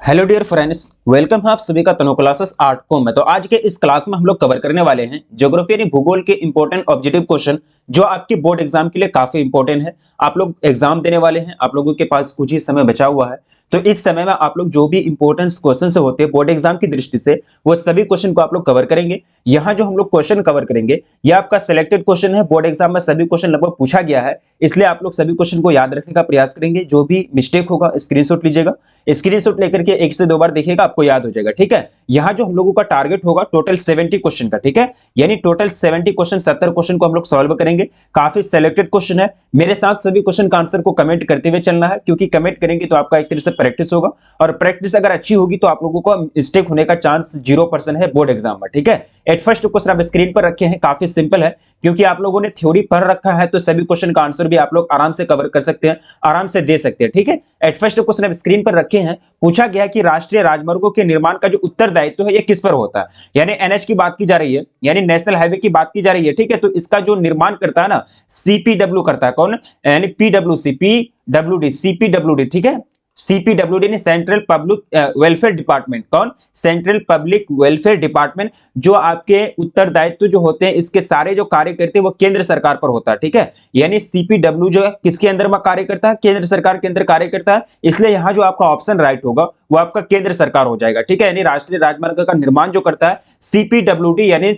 Hello dear friends, welcome है आप सभी का तनु क्लासेस आर्ट को में। तो आज के इस क्लास में हम लोग कवर करने वाले हैं ज्योग्राफी यानी भूगोल के इंपॉर्टेंट ऑब्जेक्टिव क्वेश्चन जो आपके बोर्ड एग्जाम के लिए काफी इंपॉर्टेंट है। आप लोग एग्जाम देने वाले हैं, आप लोगों के पास कुछ ही समय बचा हुआ है, तो इस समय में आप लोग जो भी इंपॉर्टेंट क्वेश्चन से होते हैं बोर्ड एग्जाम की दृष्टि से वो सभी क्वेश्चन को आप लोग कवर करेंगे। यहाँ जो हम लोग क्वेश्चन कवर करेंगे यह आपका सिलेक्टेड क्वेश्चन है, बोर्ड एग्जाम में सभी क्वेश्चन लगभग पूछा गया है, इसलिए आप लोग सभी क्वेश्चन को याद रखने का प्रयास करेंगे। जो भी मिस्टेक होगा स्क्रीनशॉट लीजिएगा, स्क्रीनशॉट लेकर के एक से दो बार देखिएगा, आपको याद हो जाएगा। ठीक है, यहाँ जो हम लोगों का टारगेट होगा टोटल 70 क्वेश्चन का, ठीक है, यानी टोटल 70 क्वेश्चन 70 क्वेश्चन को हम लोग सॉल्व करेंगे। काफी सिलेक्टेड क्वेश्चन है, मेरे साथ सभी क्वेश्चन का आंसर को कमेंट करते हुए चलना है, क्योंकि कमेंट करेंगे तो आपका एक तरह से प्रैक्टिस होगा, और प्रैक्टिस अगर अच्छी होगी तो आप लोगों को मिस्टेक होने का चांस 0% है बोर्ड एग्जाम में। ठीक है, एट फर्स्ट क्वेश्चन आप स्क्रीन पर रखे हैं, काफी सिंपल है, क्योंकि आप लोगों ने थ्योरी पढ़ रखा है तो सभी क्वेश्चन का आंसर भी आप लोग आराम से कवर कर सकते हैं, आराम से दे सकते हैं। ठीक है, एट फर्स्ट क्वेश्चन आप स्क्रीन पर रखे हैं, पूछा गया कि राष्ट्रीय राजमार्गों के निर्माण का जो उत्तरदायित्व है ये किस पर होता है, यानी एनएच की बात की जा रही है, यानी नेशनल हाईवे की बात की जा रही है। ठीक है, तो इसका जो निर्माण करता है ना सीपीडब्ल्यू करता है, कौन, यानी पीडब्ल्यूसी, पीडब्ल्यूडी, सीपीडब्ल्यूडी। ठीक है, सीपीडब्ल्यूडी ने सेंट्रल पब्लिक वेलफेयर डिपार्टमेंट, कौन, सेंट्रल पब्लिक वेलफेयर डिपार्टमेंट, जो आपके उत्तरदायित्व जो होते हैं इसके सारे जो कार्य करते हैं वो केंद्र सरकार पर होता है। ठीक है, यानी सीपीडब्ल्यू जो है किसके अंदर में कार्य करता है, केंद्र सरकार के अंदर कार्य करता है, इसलिए यहां जो आपका ऑप्शन राइट होगा वो आपका केंद्र सरकार हो जाएगा। ठीक है, यानी राष्ट्रीय राजमार्ग का निर्माण जो करता है सीपीडब्ल्यूडी यानी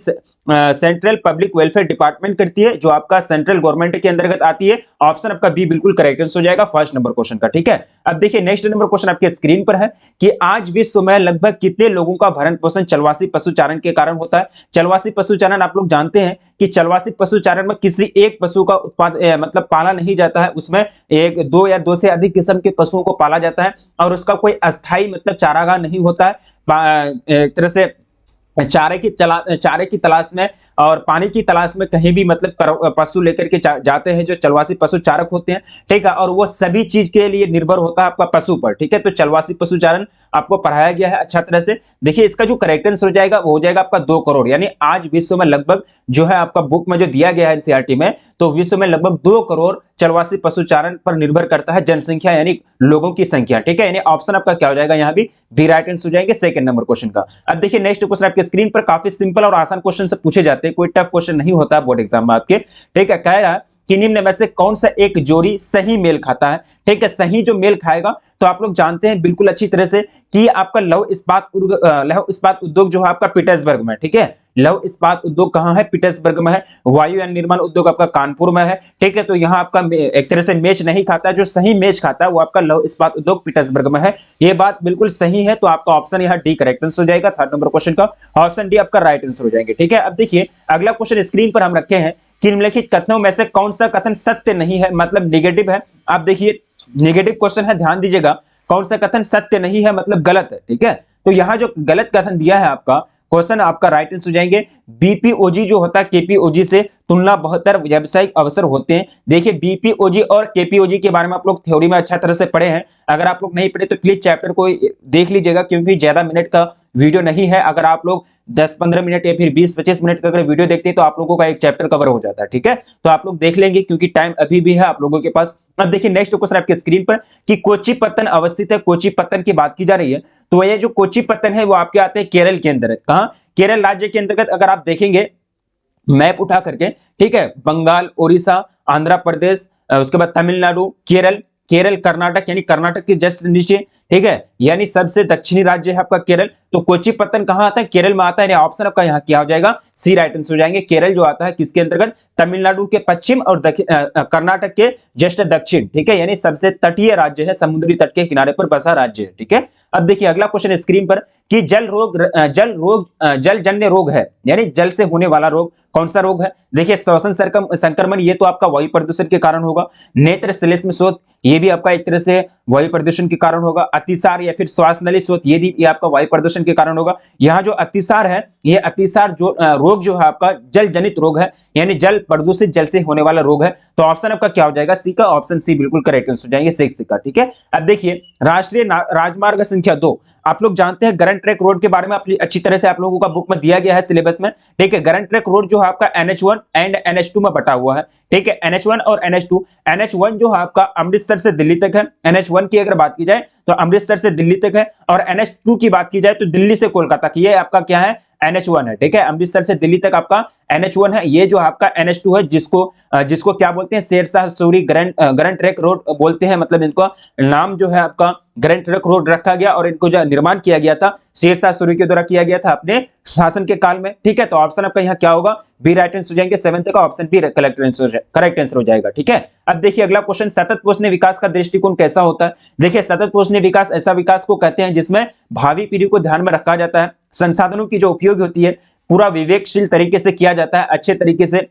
सेंट्रल पब्लिक वेलफेयर डिपार्टमेंट करती है, जो आपका सेंट्रल गवर्नमेंट के अंतर्गत आती है। ऑप्शन आपका बी बिल्कुल करेक्ट हो जाएगा फर्स्ट नंबर क्वेश्चन का। ठीक है, अब देखिए नेक्स्ट नंबर क्वेश्चन आपके स्क्रीन पर है कि आज विश्व में लगभग कितने लोगों का भरण पोषण चलवासी पशुचारण के कारण होता है। चलवासी पशुचारण आप लोग जानते हैं कि चलवासी पशुचारण में किसी एक पशु का उत्पाद मतलब पाला नहीं जाता है, उसमें एक दो या दो से अधिक किस्म के पशुओं को पाला जाता है, और उसका कोई अस्थाई मतलब चारागाह नहीं होता है। एक तरह से चारे की तलाश में और पानी की तलाश में कहीं भी मतलब पशु लेकर के जाते हैं जो चलवासी पशु चारक होते हैं। ठीक है, और वो सभी चीज के लिए निर्भर होता है आपका पशु पर। ठीक है, तो चलवासी पशुचारण आपको पढ़ाया गया है अच्छा तरह से। देखिए इसका जो करेक्ट आंसर हो जाएगा वो हो जाएगा आपका 2 करोड़, यानी आज विश्व में लगभग जो है आपका बुक में जो दिया गया है एनसीईआरटी में, तो विश्व में लगभग 2 करोड़ चलवासी पशुचारण पर निर्भर करता है जनसंख्या यानी लोगों की संख्या। ठीक है, यानी ऑप्शन आपका क्या हो जाएगा यहाँ भी बी राइट आंसर हो जाएंगे सेकंड नंबर क्वेश्चन का। अब देखिए नेक्स्ट क्वेश्चन आपके स्क्रीन पर, काफी सिंपल और आसान क्वेश्चन से पूछे जाते हैं, कोई टफ क्वेश्चन नहीं होता बोर्ड एग्जाम में आपके। ठीक है, कह रहा है कि निम्न में से कौन सा एक जोड़ी सही मेल खाता है। ठीक है, सही जो मेल खाएगा तो आप लोग जानते हैं बिल्कुल अच्छी तरह से कि आपका लौह इस्पात उद्योग जो है आपका पीटर्सबर्ग में। ठीक है, लौह इस्पात उद्योग कहां है, पीटर्सबर्ग में है। वायु यान निर्माण उद्योग आपका कानपुर में है। ठीक है, तो यहाँ आपका एक तरह से मैच नहीं खाता, जो सही मैच खाता है वो आपका लौह इस्पात उद्योग पीटर्सबर्ग में है। ये बात बिल्कुल सही है, तो आपका ऑप्शन यहाँ डी करेक्ट आंसर हो जाएगा थर्ड नंबर क्वेश्चन का, ऑप्शन डी आपका राइट आंसर हो जाएंगे। ठीक है, अब देखिए अगला क्वेश्चन स्क्रीन पर हम रखे हैं कि निम्नलिखित कथनों में से कौन सा कथन सत्य नहीं है, मतलब नेगेटिव है। आप देखिए नेगेटिव क्वेश्चन है, ध्यान दीजिएगा, कौन सा कथन सत्य नहीं है मतलब गलत है। ठीक है, तो यहाँ जो गलत कथन दिया है आपका क्वेश्चन आपका राइट आंसर हो जाएंगे बीपीओजी जो होता है केपीओजी से तुलना बेहतर व्यावसायिक अवसर होते हैं। देखिए बीपीओजी और केपीओजी के बारे में आप लोग थ्योरी में अच्छा तरह से पढ़े हैं, अगर आप लोग नहीं पढ़े तो प्लीज चैप्टर को देख लीजिएगा, क्योंकि ज्यादा मिनट का वीडियो नहीं है। अगर आप लोग 10-15 मिनट या फिर 20-25 मिनट का अगर वीडियो देखते हैं तो आप लोगों का एक चैप्टर कवर हो जाता है। ठीक है, तो आप लोग देख लेंगे क्योंकि टाइम अभी भी है आप लोगों के पास। अब देखिए नेक्स्ट क्वेश्चन आपके स्क्रीन पर कि कोची पत्तन अवस्थित है, कोची पत्तन की बात की जा रही है, तो ये जो कोची पत्तन है वो आपके आते हैं केरल के अंदर। कहां, केरल राज्य के अंतर्गत अगर आप देखेंगे मैप उठा करके, ठीक है, बंगाल, उड़ीसा, आंध्र प्रदेश, उसके बाद तमिलनाडु, केरल कर्नाटक, यानी कर्नाटक के जस्ट नीचे। ठीक है, यानी सबसे दक्षिणी राज्य है आपका केरल, तो कोची पत्तन कहां आता है, केरल में आता है, यानी ऑप्शन आपका यहां क्या हो जाएगा सी राइट आंसर हो जाएंगे। केरल जो आता है किसके अंतर्गत, तमिलनाडु के पश्चिम और कर्नाटक के जस्ट दक्षिण। ठीक है, यानी सबसे तटीय राज्य है, समुद्री तट के किनारे पर बसा राज्य है। ठीक है, अब देखिए अगला क्वेश्चन स्क्रीन पर कि जलजन्य रोग है, यानी जल से होने वाला रोग कौन सा रोग है। देखिए श्वसन संक्रमण ये तो आपका वायु प्रदूषण के कारण होगा, नेत्र श्लेष्म शोथ ये भी आपका एक तरह से वायु प्रदूषण के कारण होगा, अतिसार या फिर श्वास नली शोथ ये आपका वायु प्रदूषण के कारण होगा। यहाँ जो अतिसार है ये अतिसार जो रोग जो है आपका जल जनित रोग है, यानी जल प्रदूषित जल से होने वाला रोग है, तो ऑप्शन आपका क्या हो जाएगा सी का, ऑप्शन सी बिल्कुल करेक्ट आंसर हो जाएंगे सिक्स का। ठीक है, अब देखिए राष्ट्रीय राजमार्ग संख्या 2, आप लोग जानते हैं गरन ट्रैक रोड के बारे में अच्छी तरह से आप लोगों का बुक में दिया गया है सिलेबस में। ठीक है, गरन ट्रैक रोड जो है आपका NH1 एंड NH2 में बटा हुआ है। ठीक है, NH1 और NH2 जो है आपका अमृतसर से दिल्ली तक है। NH1 की अगर बात की जाए तो अमृतसर से दिल्ली तक है। और NH2 की बात की जाए तो दिल्ली से कोलकाता की, ये आपका क्या है, NH1 है, ठीक है। अमृतसर से दिल्ली तक आपका NH1 है। ये जो आपका NH2 है, जिसको क्या बोलते हैं, Sher Shah Suri grand trunk road बोलते हैं। मतलब इनको नाम जो है आपका ग्रैंड ट्रैंक रोड रखा गया और इनको जो निर्माण किया गया था शेरशाह सूरी के द्वारा किया गया था अपने शासन के काल में, ठीक है। तो ऑप्शन आपका यहाँ क्या होगा, बी राइट आंसर हो जाएंगे। 7th का ऑप्शन बी करेक्ट आंसर हो जाएगा, ठीक है। अब देखिए अगला क्वेश्चन, सतत पोषणीय विकास का दृष्टिकोण कैसा होता है। देखिए सतत पोषणीय विकास ऐसा विकास को कहते हैं जिसमें भावी पीढ़ी को ध्यान में रखा जाता है, संसाधनों की जो उपयोग होती है पूरा विवेकशील तरीके से किया जाता है, अच्छे तरीके से,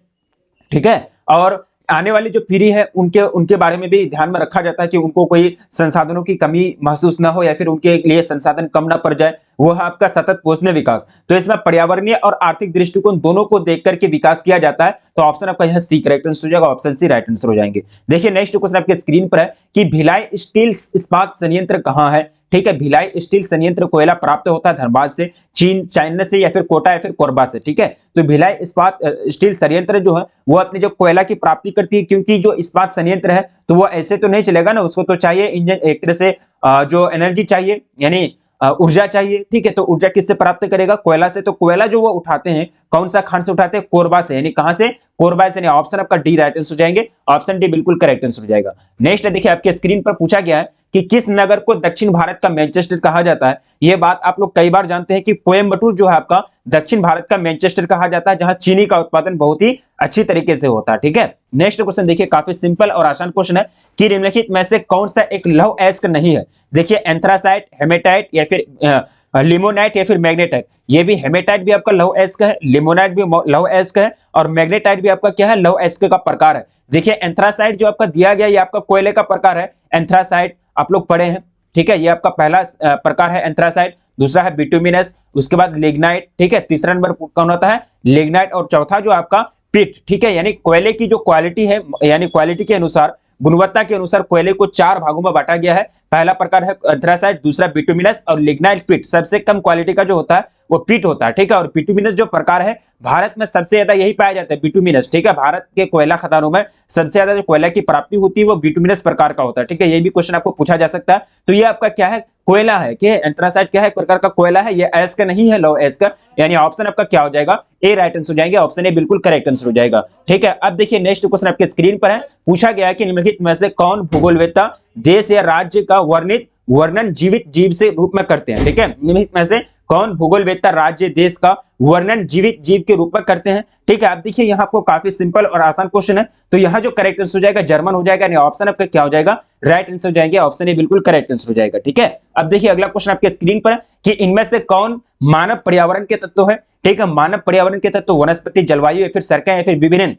ठीक है। और आने वाली जो पीढ़ी है उनके उनके बारे में भी ध्यान में रखा जाता है कि उनको कोई संसाधनों की कमी महसूस ना हो या फिर उनके लिए संसाधन कम ना पड़ जाए, वो है आपका सतत पोषणीय विकास। तो इसमें पर्यावरणीय और आर्थिक दृष्टिकोण दोनों को देख करके विकास किया जाता है। तो ऑप्शन आपका यहाँ सी करेक्ट आंसर हो जाएगा, ऑप्शन सी राइट आंसर हो जाएंगे। देखिए नेक्स्ट क्वेश्चन आपके स्क्रीन पर है कि भिलाई स्टील इस्पात संयंत्र कहाँ है, ठीक है। भिलाई स्टील संयंत्र कोयला प्राप्त होता है धनबाद से, चीन, चाइना से या फिर कोटा या फिर कोरबा से, ठीक है। तो भिलाई इस्पात स्टील संयंत्र जो है वो अपने जो कोयला की प्राप्ति करती है, क्योंकि जो इस्पात संयंत्र है तो वो ऐसे तो नहीं चलेगा ना, उसको तो चाहिए इंजन, एक तरह से जो एनर्जी चाहिए, यानी ऊर्जा चाहिए, ठीक है। तो ऊर्जा किससे प्राप्त करेगा, कोयला से। तो कोयला जो वो उठाते हैं कौन सा खान से उठाते हैं, कोरबा से, यानी कहां से, कोरबा से। ऑप्शन आपका डी राइट आंसर हो जाएंगे, ऑप्शन डी बिल्कुल करेक्ट आंसर हो जाएगा। नेक्स्ट देखिए आपके स्क्रीन पर पूछा गया है कि किस नगर को दक्षिण भारत का मैनचेस्टर कहा जाता है। यह बात आप लोग कई बार जानते हैं कि कोयम्बटूर जो है आपका दक्षिण भारत का मैनचेस्टर कहा जाता है, जहां चीनी का उत्पादन बहुत ही अच्छी तरीके से होता है, ठीक है। नेक्स्ट क्वेश्चन देखिए काफी सिंपल और आसान क्वेश्चन है कि निम्नलिखित में से कौन सा एक लौह अयस्क नहीं है। देखिए एंथ्रासाइट, हेमेटाइट या फिर लिमोनाइट या फिर मैग्नेटाइट। ये भी हेमेटाइट भी आपका लौह अयस्क है, लिमोनाइट भी लौह अयस्क है और मैग्नेटाइट भी आपका क्या है, लौह अयस्क का प्रकार है। देखिए एंथ्रासाइट जो आपका दिया गया ये आपका कोयले का प्रकार है, एंथ्रासाइट आप लोग पढ़े हैं, ठीक है। ये आपका पहला प्रकार है एंथ्रासाइट, दूसरा है बिटुमिनस, उसके बाद लिग्नाइट, ठीक है। तीसरा नंबर कौन होता है, लिग्नाइट, और चौथा जो आपका पिट, ठीक है। यानी कोयले की जो क्वालिटी है, यानी क्वालिटी के अनुसार, गुणवत्ता के अनुसार कोयले को 4 भागों में बांटा गया है। पहला प्रकार है एंथ्रासाइट, दूसरा बिटुमिनस और लिग्नाइट पिट। सबसे कम क्वालिटी का जो होता है वो पिट होता है, ठीक है। और बिटुमिनस जो प्रकार है भारत में सबसे ज्यादा यही पाया जाता है, बिटुमिनस, ठीक है। भारत के कोयला खदानों में सबसे ज्यादा जो कोयला की प्राप्ति होती है वो बिटुमिनस प्रकार का होता है, ठीक है। ये भी क्वेश्चन आपको पूछा जा सकता है। तो ये आपका क्या है, कोयला है, कि एंथ्रासाइट क्या है, एक प्रकार का कोयला है, ये अयस्क नहीं है, लौह अयस्क। यानी ऑप्शन आपका क्या हो जाएगा, ए राइट आंसर हो जाएंगे, ऑप्शन ए बिल्कुल करेक्ट आंसर हो जाएगा, ठीक है। अब देखिए नेक्स्ट क्वेश्चन आपके स्क्रीन पर है, पूछा गया है कि निम्नलिखित में से कौन भूगोलवेत्ता देश या राज्य का वर्णन जीवित जीव से रूप में करते हैं, ठीक है। निम्नलिखित में से कौन भूगोलवेत्ता राज्य देश का वर्णन जीवित जीव के रूप में करते हैं, ठीक है। अब देखिए यहाँ आपको काफी सिंपल और आसान क्वेश्चन है, तो यहाँ जो करेक्ट आंसर हो जाएगा जर्मन हो जाएगा, यानी ऑप्शन आपका क्या हो जाएगा, राइट आंसर हो जाएंगे, ऑप्शन ए बिल्कुल करेक्ट आंसर हो जाएगा, ठीक है। अब देखिए अगला क्वेश्चन आपके स्क्रीन पर कि इनमें से कौन मानव पर्यावरण के तत्व है, ठीक है। मानव पर्यावरण के तत्व वनस्पति, जलवायु या फिर सरका या फिर विभिन्न,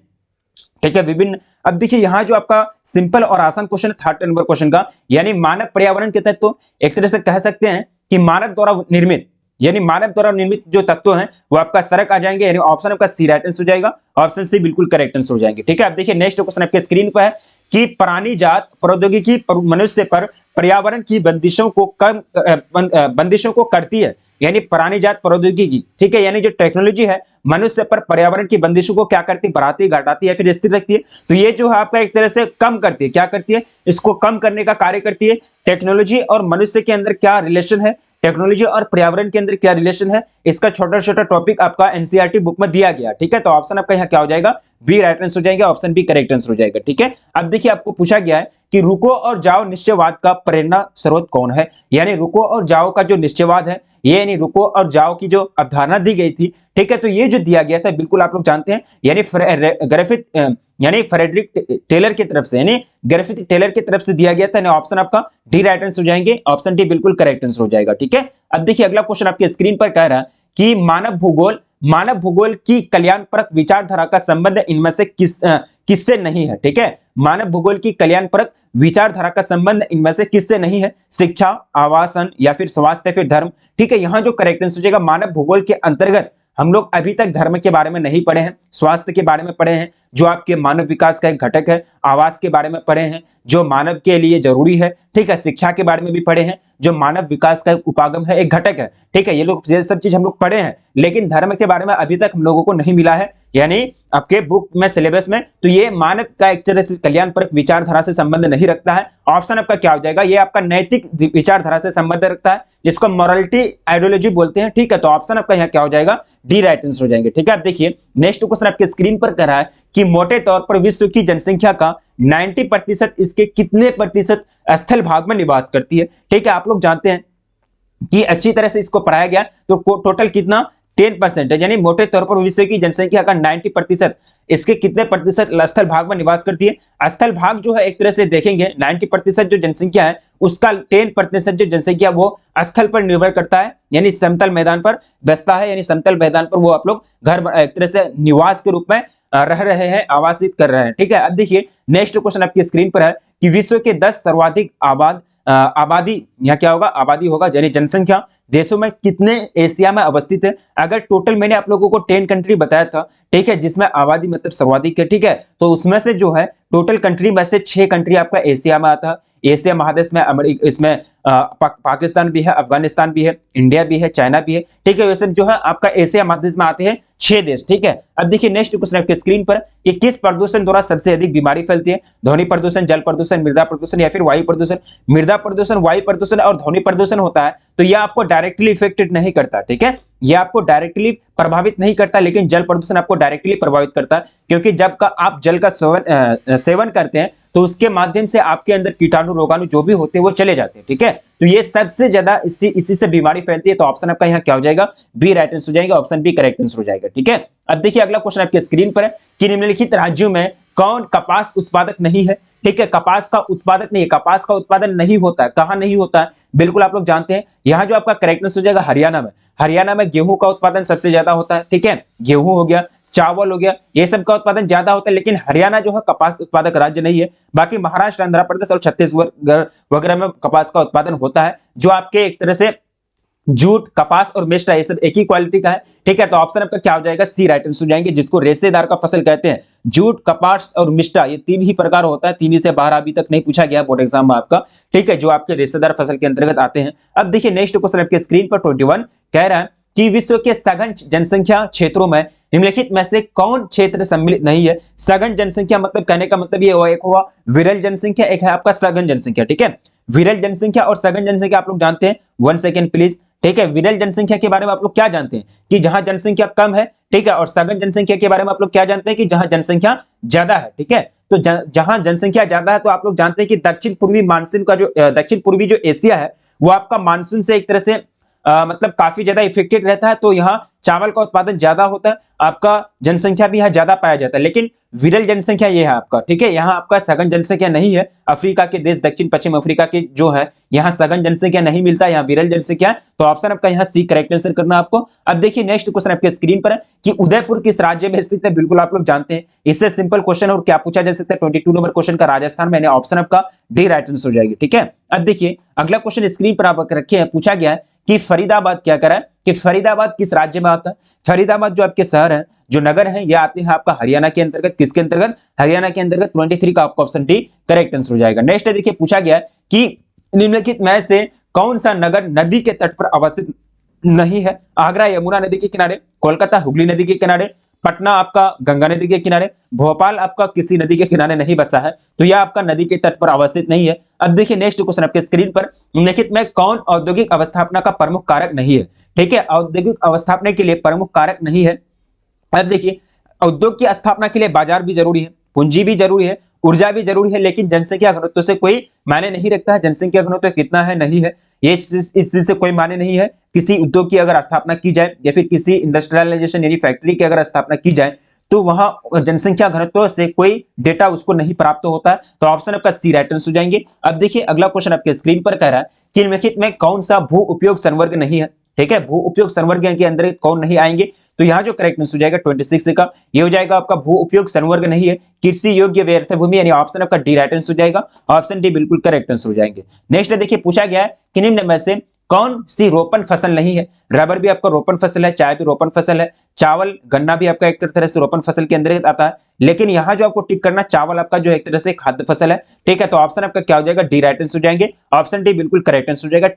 ठीक है, विभिन्न। अब देखिए यहाँ जो आपका सिंपल और आसान क्वेश्चन है 3rd नंबर क्वेश्चन का, यानी मानव पर्यावरण के तत्व एक तरह से कह सकते हैं कि मानव द्वारा निर्मित, यानी मानव द्वारा निर्मित जो तत्व हैं वो आपका सरक आ जाएंगे, यानी ऑप्शन आपका सी राइट आंसर हो जाएगा, ऑप्शन सी बिल्कुल करेक्ट आंसर हो जाएंगे, ठीक है। अब देखिए नेक्स्ट क्वेश्चन आपके स्क्रीन पर है कि प्राणी जात प्रौद्योगिकी मनुष्य पर पर्यावरण की बंदिशों को करती है, यानी प्राणी जात प्रौद्योगिकी, ठीक है। यानी जो टेक्नोलॉजी है मनुष्य पर पर्यावरण की बंदिशों को क्या करती है, बढ़ाती, घटाती है, फिर स्थिर रखती है। तो ये जो है आपका एक तरह से कम करती है, क्या करती है, इसको कम करने का कार्य करती है। टेक्नोलॉजी और मनुष्य के अंदर क्या रिलेशन है, टेक्नोलॉजी और पर्यावरण के अंदर क्या रिलेशन है, इसका छोटा छोटा टॉपिक आपका एनसीईआरटी बुक में दिया गया, ठीक है। तो ऑप्शन आपका यहाँ क्या हो जाएगा, बी राइट आंसर हो जाएगा, ऑप्शन बी करेक्ट आंसर हो जाएगा, ठीक है। अब देखिए आपको पूछा गया है कि रुको और जाओ निश्चयवाद का प्रेरणा स्रोत कौन है, यानी रुको और जाओ का जो निश्चयवाद है, ये यानी रुको और जाओ की जो अवधारणा दी गई थी, ठीक है। तो ये जो दिया गया था बिल्कुल आप लोग जानते हैं, यानी फ्रेडरिक टेलर की तरफ से, यानी ग्रिफिथ टेलर की तरफ से दिया गया था। ऑप्शन आपका डी राइट आंसर हो जाएंगे, ऑप्शन डी बिल्कुल करेक्ट आंसर हो जाएगा, ठीक है। अब देखिए अगला क्वेश्चन आपके स्क्रीन पर कह रहा है कि मानव भूगोल की कल्याणपरक विचारधारा का संबंध इनमें से किससे नहीं है, ठीक है। मानव भूगोल की कल्याणपरक विचारधारा का संबंध इनमें से किससे नहीं है, शिक्षा, आवासन या फिर स्वास्थ्य या फिर धर्म, ठीक है। यहाँ जो करेक्ट आंसर हो जाएगा, मानव भूगोल के अंतर्गत हम लोग अभी तक धर्म के बारे में नहीं पढ़े हैं, स्वास्थ्य के बारे में पढ़े हैं, जो आपके मानव विकास का एक घटक है, आवास के बारे में पढ़े हैं, जो मानव के लिए जरूरी है, ठीक है। शिक्षा के बारे में भी पढ़े हैं, जो मानव विकास का एक उपागम है, एक घटक है, ठीक है। ये सब चीज हम लोग पढ़े हैं, लेकिन धर्म के बारे में अभी तक हम लोगों को नहीं मिला है यानी आपके बुक में सिलेबस में, तो ये मानव का एक तरह से कल्याण पर विचारधारा से संबंध नहीं रखता है। ऑप्शन आपका क्या हो जाएगा, ये आपका नैतिक विचारधारा से संबंध रखता है, जिसको मोरालिटी आइडियोलॉजी बोलते हैं। ठीक है, तो ऑप्शन आपका यहाँ क्या हो जाएगा, डी राइट आंसर हो जाएंगे। ठीक है, अब देखिए नेक्स्ट क्वेश्चन आपके स्क्रीन पर कर रहा है कि मोटे तौर पर विश्व की जनसंख्या का 90% इसके कितने प्रतिशत स्थल भाग में निवास करती है। ठीक है, आप लोग जानते हैं कि अच्छी तरह से इसको पढ़ाया गया, तो टोटल कितना 10% है, यानी मोटे तौर पर विश्व की जनसंख्या का 90% इसके कितने प्रतिशत स्थल भाग में निवास करती है। स्थल भाग जो है एक तरह से देखेंगे 90% जो जनसंख्या है उसका 10% जो जनसंख्या वो स्थल पर निर्भर करता है, यानी समतल मैदान पर बसता है, यानी समतल मैदान पर वो आप लोग घर एक तरह से निवास के रूप में रह रहे हैं, आवासित कर रहे हैं। ठीक है, अब देखिए नेक्स्ट क्वेश्चन आपकी स्क्रीन पर है कि विश्व के 10 सर्वाधिक आबादी, यहाँ क्या होगा, आबादी होगा, यानी जनसंख्या देशों में कितने एशिया में अवस्थित है। अगर टोटल मैंने आप लोगों को 10 कंट्री बताया था, ठीक है, जिसमें आबादी मतलब सर्वाधिक है, ठीक है, तो उसमें से जो है टोटल कंट्री में से 6 कंट्री आपका एशिया में आता है। एशिया महादेश में इसमें पाकिस्तान भी है, अफगानिस्तान भी है, इंडिया भी है, चाइना भी है। ठीक है, वैसे जो है आपका एशिया महादेश में आते हैं 6 देश। ठीक है, अब देखिए नेक्स्ट क्वेश्चन आपके स्क्रीन पर कि किस प्रदूषण द्वारा सबसे अधिक बीमारी फैलती है। ध्वनि प्रदूषण, जल प्रदूषण, मृदा प्रदूषण या फिर वायु प्रदूषण। मृदा प्रदूषण, वायु प्रदूषण और ध्वनि प्रदूषण होता है तो यह आपको डायरेक्टली इफेक्टेड नहीं करता। ठीक है, यह आपको डायरेक्टली प्रभावित नहीं करता, लेकिन जल प्रदूषण आपको डायरेक्टली प्रभावित करता है, क्योंकि जब का आप जल का सेवन करते हैं तो उसके माध्यम से आपके अंदर कीटाणु रोगाणु जो भी होते हैं वो चले जाते हैं। ठीक है, तो ये सबसे ज्यादा इसी से बीमारी फैलती है। तो ऑप्शन आपका यहाँ क्या हो जाएगा, बी राइट आंसर हो जाएगा, ऑप्शन बी करेक्ट आंसर हो जाएगा। ठीक है, अब देखिए अगला क्वेश्चन आपके स्क्रीन पर है कि निम्नलिखित राज्यों में कौन कपास उत्पादक नहीं है। ठीक है, कपास का उत्पादक नहीं है, कपास का उत्पादन नहीं होता है। कहां नहीं होता है, बिल्कुल आप लोग जानते हैं, यहाँ जो आपका करेक्ट आंसर हो जाएगा हरियाणा में। हरियाणा में गेहूं का उत्पादन सबसे ज्यादा होता है। ठीक है, गेहूं हो गया, चावल हो गया, ये सब का उत्पादन ज्यादा होता है, लेकिन हरियाणा जो है कपास उत्पादक राज्य नहीं है। बाकी महाराष्ट्र, आंध्र प्रदेश और छत्तीसगढ़ वगैरह में कपास का उत्पादन होता है, जो आपके एक तरह से जूट, कपास और मेस्टा ये सब एक ही क्वालिटी का है। ठीक है, तो ऑप्शन आपका क्या हो जाएगा, सी राइट आंसर हो जाएंगे, जिसको रेशेदार का फसल कहते हैं। जूट, कपास और मिस्टा ये 3 ही प्रकार होता है, 3 ही से बाहर अभी तक नहीं पूछा गया बोर्ड एग्जाम में आपका। ठीक है, जो आपके रेशेदार फसल के अंतर्गत आते हैं। अब देखिए नेक्स्ट क्वेश्चन आपके स्क्रीन पर 21 कह रहा है कि विश्व के सघन जनसंख्या क्षेत्रों में निम्नलिखित में से कौन क्षेत्र सम्मिलित नहीं है। सघन जनसंख्या मतलब कहने का मतलब ये हुआ, एक हुआ विरल जनसंख्या, एक है आपका सघन जनसंख्या। ठीक है, विरल जनसंख्या और सघन जनसंख्या आप लोग जानते हैं। 1 सेकंड प्लीज। ठीक है, विरल जनसंख्या के बारे में आप लोग क्या जानते हैं कि जहां जनसंख्या कम है। ठीक है, और सघन जनसंख्या के बारे में आप लोग क्या जानते हैं कि जहां जनसंख्या ज्यादा है। ठीक है, तो जहां जनसंख्या ज्यादा है तो आप लोग जानते हैं कि दक्षिण पूर्वी मानसून का जो दक्षिण पूर्वी जो एशिया है वो आपका मानसून से एक तरह से मतलब काफी ज्यादा इफेक्टेड रहता है। तो यहाँ चावल का उत्पादन ज्यादा होता है, आपका जनसंख्या भी यहाँ ज्यादा पाया जाता है, लेकिन विरल जनसंख्या ये है आपका। ठीक है, यहाँ आपका सघन जनसंख्या नहीं है। अफ्रीका के देश, दक्षिण पश्चिम अफ्रीका के जो है यहाँ सघन जनसंख्या नहीं मिलता, यहाँ विरल जनसंख्या। तो ऑप्शन आपका यहाँ सी करेक्ट आंसर करना आपको। अब देखिए नेक्स्ट क्वेश्चन आपके स्क्रीन पर है कि उदयपुर किस राज्य में स्थित है। बिल्कुल आप लोग जानते हैं, इससे सिंपल क्वेश्चन और क्या पूछा जा सकता है। 22 नंबर क्वेश्चन का राजस्थान में, ऑप्शन आपका डी राइट आंसर हो जाएगी। ठीक है, अब देखिए अगला क्वेश्चन स्क्रीन पर आप रखे हैं, पूछा गया है कि फरीदाबाद क्या करा है, कि फरीदाबाद किस राज्य में आता है। फरीदाबाद जो आपके शहर है, जो नगर है, ये आते हैं आपका हरियाणा के अंतर्गत। किसके अंतर्गत, हरियाणा के अंतर्गत। 23 का आपका ऑप्शन डी करेक्ट आंसर हो जाएगा। नेक्स्ट देखिए पूछा गया है कि निम्नलिखित में से कौन सा नगर नदी के तट पर अवस्थित नहीं है। आगरा यमुना नदी के किनारे, कोलकाता हुगली नदी के किनारे, पटना आपका गंगा नदी के किनारे, भोपाल आपका किसी नदी के किनारे नहीं बसा है, तो यह आपका नदी के तट पर अवस्थित नहीं है। अब देखिए नेक्स्ट क्वेश्चन आपके स्क्रीन पर, निम्नलिखित में कौन औद्योगिक अवस्थापना का प्रमुख कारक नहीं है। ठीक है, औद्योगिक अवस्थापना के लिए प्रमुख कारक नहीं है। अब देखिए उद्योग की स्थापना के लिए बाजार भी जरूरी है, पूंजी भी जरूरी है, ऊर्जा भी जरूरी है, लेकिन जनसंख्या घनत्व से कोई मायने नहीं रखता है। जनसंख्या घनत्व कितना है, नहीं है, ये इस चीज से कोई मायने नहीं है। किसी उद्योग की अगर स्थापना की जाए या फिर किसी इंडस्ट्रियलाइजेशन यानी फैक्ट्री की अगर स्थापना की जाए तो वहां जनसंख्या घनत्व से कोई डेटा उसको नहीं प्राप्त होता है। तो ऑप्शन आपका सी राइट आंसर हो जाएंगे। अब देखिए अगला क्वेश्चन आपके स्क्रीन पर कह रहा है कि निम्नलिखित में कौन सा भू उपयोग संवर्ग नहीं है। ठीक है, भू उपयोग संवर्ग के अंदर कौन नहीं आएंगे, तो यहाँ जो करेक्ट आंसर हो जाएगा 26 का, ये हो जाएगा आपका भू उपयोग संवर्ग नहीं है, कृषि योग्य व्यर्थ भूमि, यानी ऑप्शन आपका डी राइट आंसर हो जाएगा, ऑप्शन डी बिल्कुल करेक्ट आंसर हो जाएंगे। नेक्स्ट देखिए पूछा गया है कि निम्न में से कौन सी रोपण फसल नहीं है। रबर भी आपका रोपण फसल है, चाय भी रोपण फसल है, चावल गन्ना भी आपका एक तरह से रोपण फसल के अंतर्गत आता है, लेकिन यहाँ जो आपको टिक करना, चावल आपका जो एक तरह से खाद्य फसल है। ठीक है, तो ऑप्शन आपका क्या हो जाएगा, डी राइट आंसर हो जाएंगे, ऑप्शन डी बिल्कुल करेक्ट आंसर हो जाएगा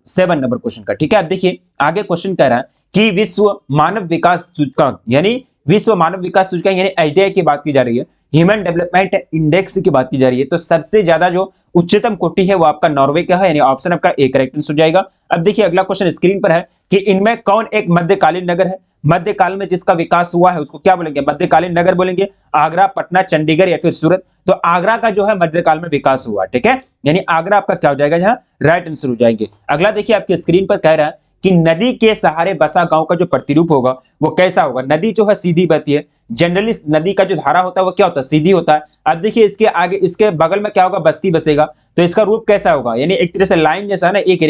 27 नंबर क्वेश्चन का। ठीक है, अब देखिए आगे क्वेश्चन कह रहा है कि विश्व मानव विकास सूचकांक यानी विश्व मानव विकास सूचकांक यानी एचडीआई की बात की जा रही है, ह्यूमन डेवलपमेंट इंडेक्स की बात की जा रही है, तो सबसे ज्यादा जो उच्चतम कोटि है वो आपका नॉर्वे का है, यानी ऑप्शन आपका ए करेक्ट आंसर हो जाएगा। अब देखिए अगला क्वेश्चन स्क्रीन पर है कि इनमें कौन एक मध्यकालीन नगर है? मध्यकाल में जिसका विकास हुआ है उसको क्या बोलेंगे? मध्यकालीन नगर बोलेंगे। आगरा, पटना, चंडीगढ़ या फिर सूरत? तो आगरा का जो है मध्यकाल में विकास हुआ, ठीक है, यानी आगरा आपका क्या हो जाएगा, यहाँ राइट आंसर हो जाएंगे। अगला देखिए आपके स्क्रीन पर कह रहा है कि नदी के सहारे बसा गांव का जो प्रतिरूप होगा वो कैसा होगा? नदी जो है सीधी बहती है, जनरली नदी का जो धारा होता है वो क्या होता है? सीधी होता है। अब देखिए इसके आगे इसके बगल में क्या होगा? बस्ती बसेगा, तो इसका रूप कैसा होगा? यानी एक तरह से लाइन जैसा ना, एक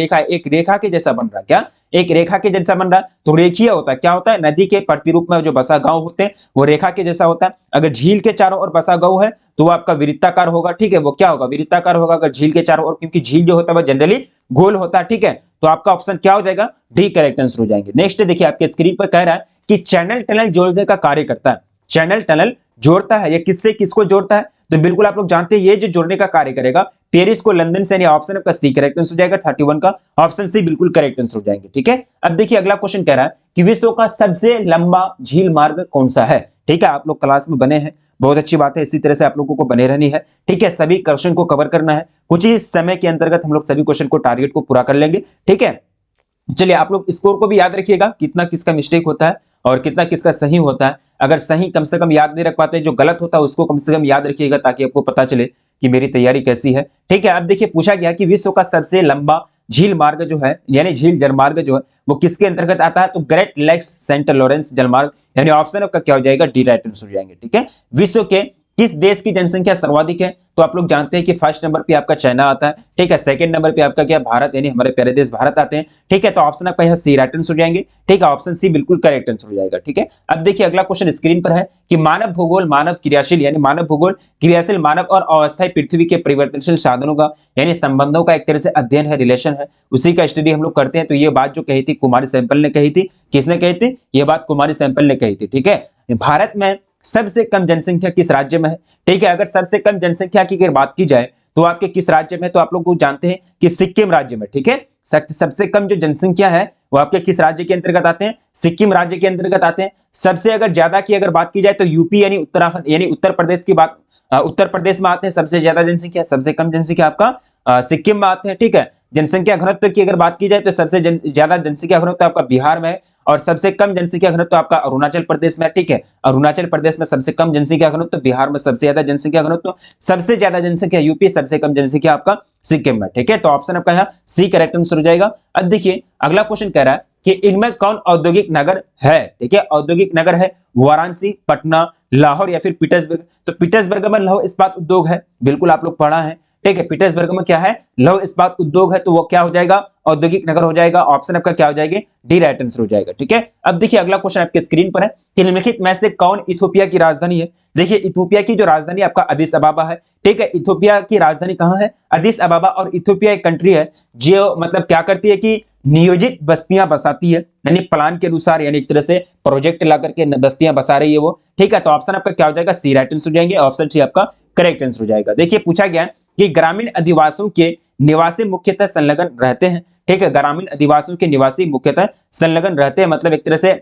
रेखा के जैसा बन रहा है। क्या एक रेखा के जैसा बन रहा है? तो रेखीय होता है। क्या होता है? नदी के प्रतिरूप में जो बसा गांव होते हैं वो रेखा के जैसा होता है। अगर झील के चारों ओर बसा गांव है तो वो आपका वृत्ताकार होगा, ठीक है, वो क्या होगा? वृत्ताकार होगा अगर झील के चारों ओर, क्योंकि झील जो होता है वो जनरली गोल होता है, ठीक है, तो आपका ऑप्शन क्या हो जाएगा? डी करेक्ट आंसर हो जाएंगे। नेक्स्ट देखिए आपके स्क्रीन पर कह रहा है कि चैनल टनल जोड़ने का कार्य करता है। चैनल टनल जोड़ता है, ये किससे किसको जोड़ता है? तो बिल्कुल आप लोग जानते हैं ये जो जोड़ने का कार्य करेगा पेरिस को लंदन से, यानी ऑप्शन आपका सी करेक्ट आंसर हो जाएगा। 31 का ऑप्शन सी बिल्कुल करेक्ट आंसर हो जाएंगे, ठीक है। अब देखिए अगला क्वेश्चन कह रहा है कि विश्व का सबसे लंबा झील मार्ग कौन सा है? ठीक है, आप लोग क्लास में बने हैं, बहुत अच्छी बात है, इसी तरह से आप लोगों को बने रहनी है, ठीक है, सभी क्वेश्चन को कवर करना है, कुछ ही समय के अंतर्गत हम लोग सभी क्वेश्चन को टारगेट को पूरा कर लेंगे, ठीक है। चलिए आप लोग स्कोर को भी याद रखिएगा, कितना किसका मिस्टेक होता है और कितना किसका सही होता है। अगर सही कम से कम याद नहीं रख पाते, जो गलत होता है उसको कम से कम याद रखिएगा, ताकि आपको पता चले कि मेरी तैयारी कैसी है, ठीक है। अब देखिए पूछा गया कि विश्व का सबसे लंबा झील मार्ग जो है, यानी झील जलमार्ग जो है वो किसके अंतर्गत आता है? तो ग्रेट लेक्स सेंट लॉरेंस जलमार्ग, यानी ऑप्शन आपका क्या हो जाएगा? डी राइट आंसर हो जाएंगे, ठीक है। विश्व के किस देश की जनसंख्या सर्वाधिक है? तो आप लोग जानते हैं कि फर्स्ट नंबर पे आपका चाइना आता है, ठीक है, सेकंड नंबर पे आपका क्या? भारत, यानी हमारे प्यारे देश भारत आते हैं, ठीक है, तो ऑप्शन आपका यहाँ सी राइट आंसर हो जाएंगे, ठीक है, ऑप्शन सी बिल्कुल करेक्ट आंसर हो जाएगा, ठीक है। अब देखिए अगला क्वेश्चन स्क्रीन पर है कि मानव भूगोल मानव क्रियाशील, यानी मानव भूगोल क्रियाशील मानव और अस्थायी पृथ्वी के परिवर्तनशील साधनों का, यानी संबंधों का एक तरह से अध्ययन है, रिलेशन है, उसी का स्टडी हम लोग करते हैं। तो ये बात जो कही थी कुमारी सैंपल ने कही थी, किसने कही थी? ये बात कुमारी सैंपल ने कही थी, ठीक है। भारत में सबसे कम जनसंख्या किस राज्य में है? ठीक है, अगर सबसे कम जनसंख्या की अगर बात की जाए तो आपके किस राज्य में? तो आप लोग को जानते हैं कि सिक्किम राज्य में, ठीक है, सबसे कम जो जनसंख्या है वो आपके किस राज्य के अंतर्गत आते हैं? सिक्किम राज्य के अंतर्गत आते हैं। सबसे अगर ज्यादा की अगर बात की जाए तो यूपी यानी उत्तराखंड यानी उत्तर प्रदेश की बात, उत्तर प्रदेश में आते हैं सबसे ज्यादा जनसंख्या। सबसे कम जनसंख्या आपका सिक्किम में आते हैं, ठीक है। जनसंख्या घनत्व की अगर बात की जाए तो सबसे ज्यादा जनसंख्या घनत्व आपका बिहार में है और सबसे कम जनसंख्या घनत्व आपका अरुणाचल प्रदेश में, ठीक है, अरुणाचल प्रदेश में सबसे कम जनसंख्या घनत्व, बिहार में सबसे ज्यादा जनसंख्या घनत्व, सबसे ज्यादा जनसंख्या यूपी, सबसे कम जनसंख्या आपका सिक्किम में, ठीक है, तो ऑप्शन आपका यहाँ सी करेक्ट आंसर हो जाएगा। अब देखिए अगला क्वेश्चन कह रहा है कि इनमें कौन औद्योगिक नगर है? ठीक है, औद्योगिक नगर है वाराणसी, पटना, लाहौर या फिर पीटर्सबर्ग। तो पीटर्सबर्ग में लौह इस्पात उद्योग है, बिल्कुल आप लोग पढ़ा है, ठीक है, पीटर्सबर्ग में क्या है? लौह इस्पात उद्योग है, तो वो क्या हो जाएगा? औद्योगिक नगर हो जाएगा। ऑप्शन आपका क्या हो जाएगा? डी राइट आंसर हो जाएगा, ठीक है। अब देखिए अगला क्वेश्चन आपके स्क्रीन पर है कि निम्नलिखित में से कौन इथियोपिया की राजधानी है? देखिए इथियोपिया की जो राजधानी आपका अदिस अबाबा है, ठीक है, इथियोपिया की राजधानी कहां है? अदिस अबाबा। और इथियोपिया एक कंट्री है जो मतलब क्या करती है कि नियोजित बस्तियां बसाती है, यानी प्लान के अनुसार, यानी एक तरह से प्रोजेक्ट ला करके बस्तियां बसा रही है वो, ठीक है, तो ऑप्शन आपका क्या हो जाएगा? सी राइट आंसर हो जाएंगे, ऑप्शन सी आपका करेक्ट आंसर हो जाएगा। देखिए पूछा गया कि ग्रामीण अधिवासियों के निवासी मुख्यतः संलग्न रहते हैं, ठीक है, ग्रामीण अधिवासियों के निवासी मुख्यतः संलग्न रहते हैं, मतलब एक तरह से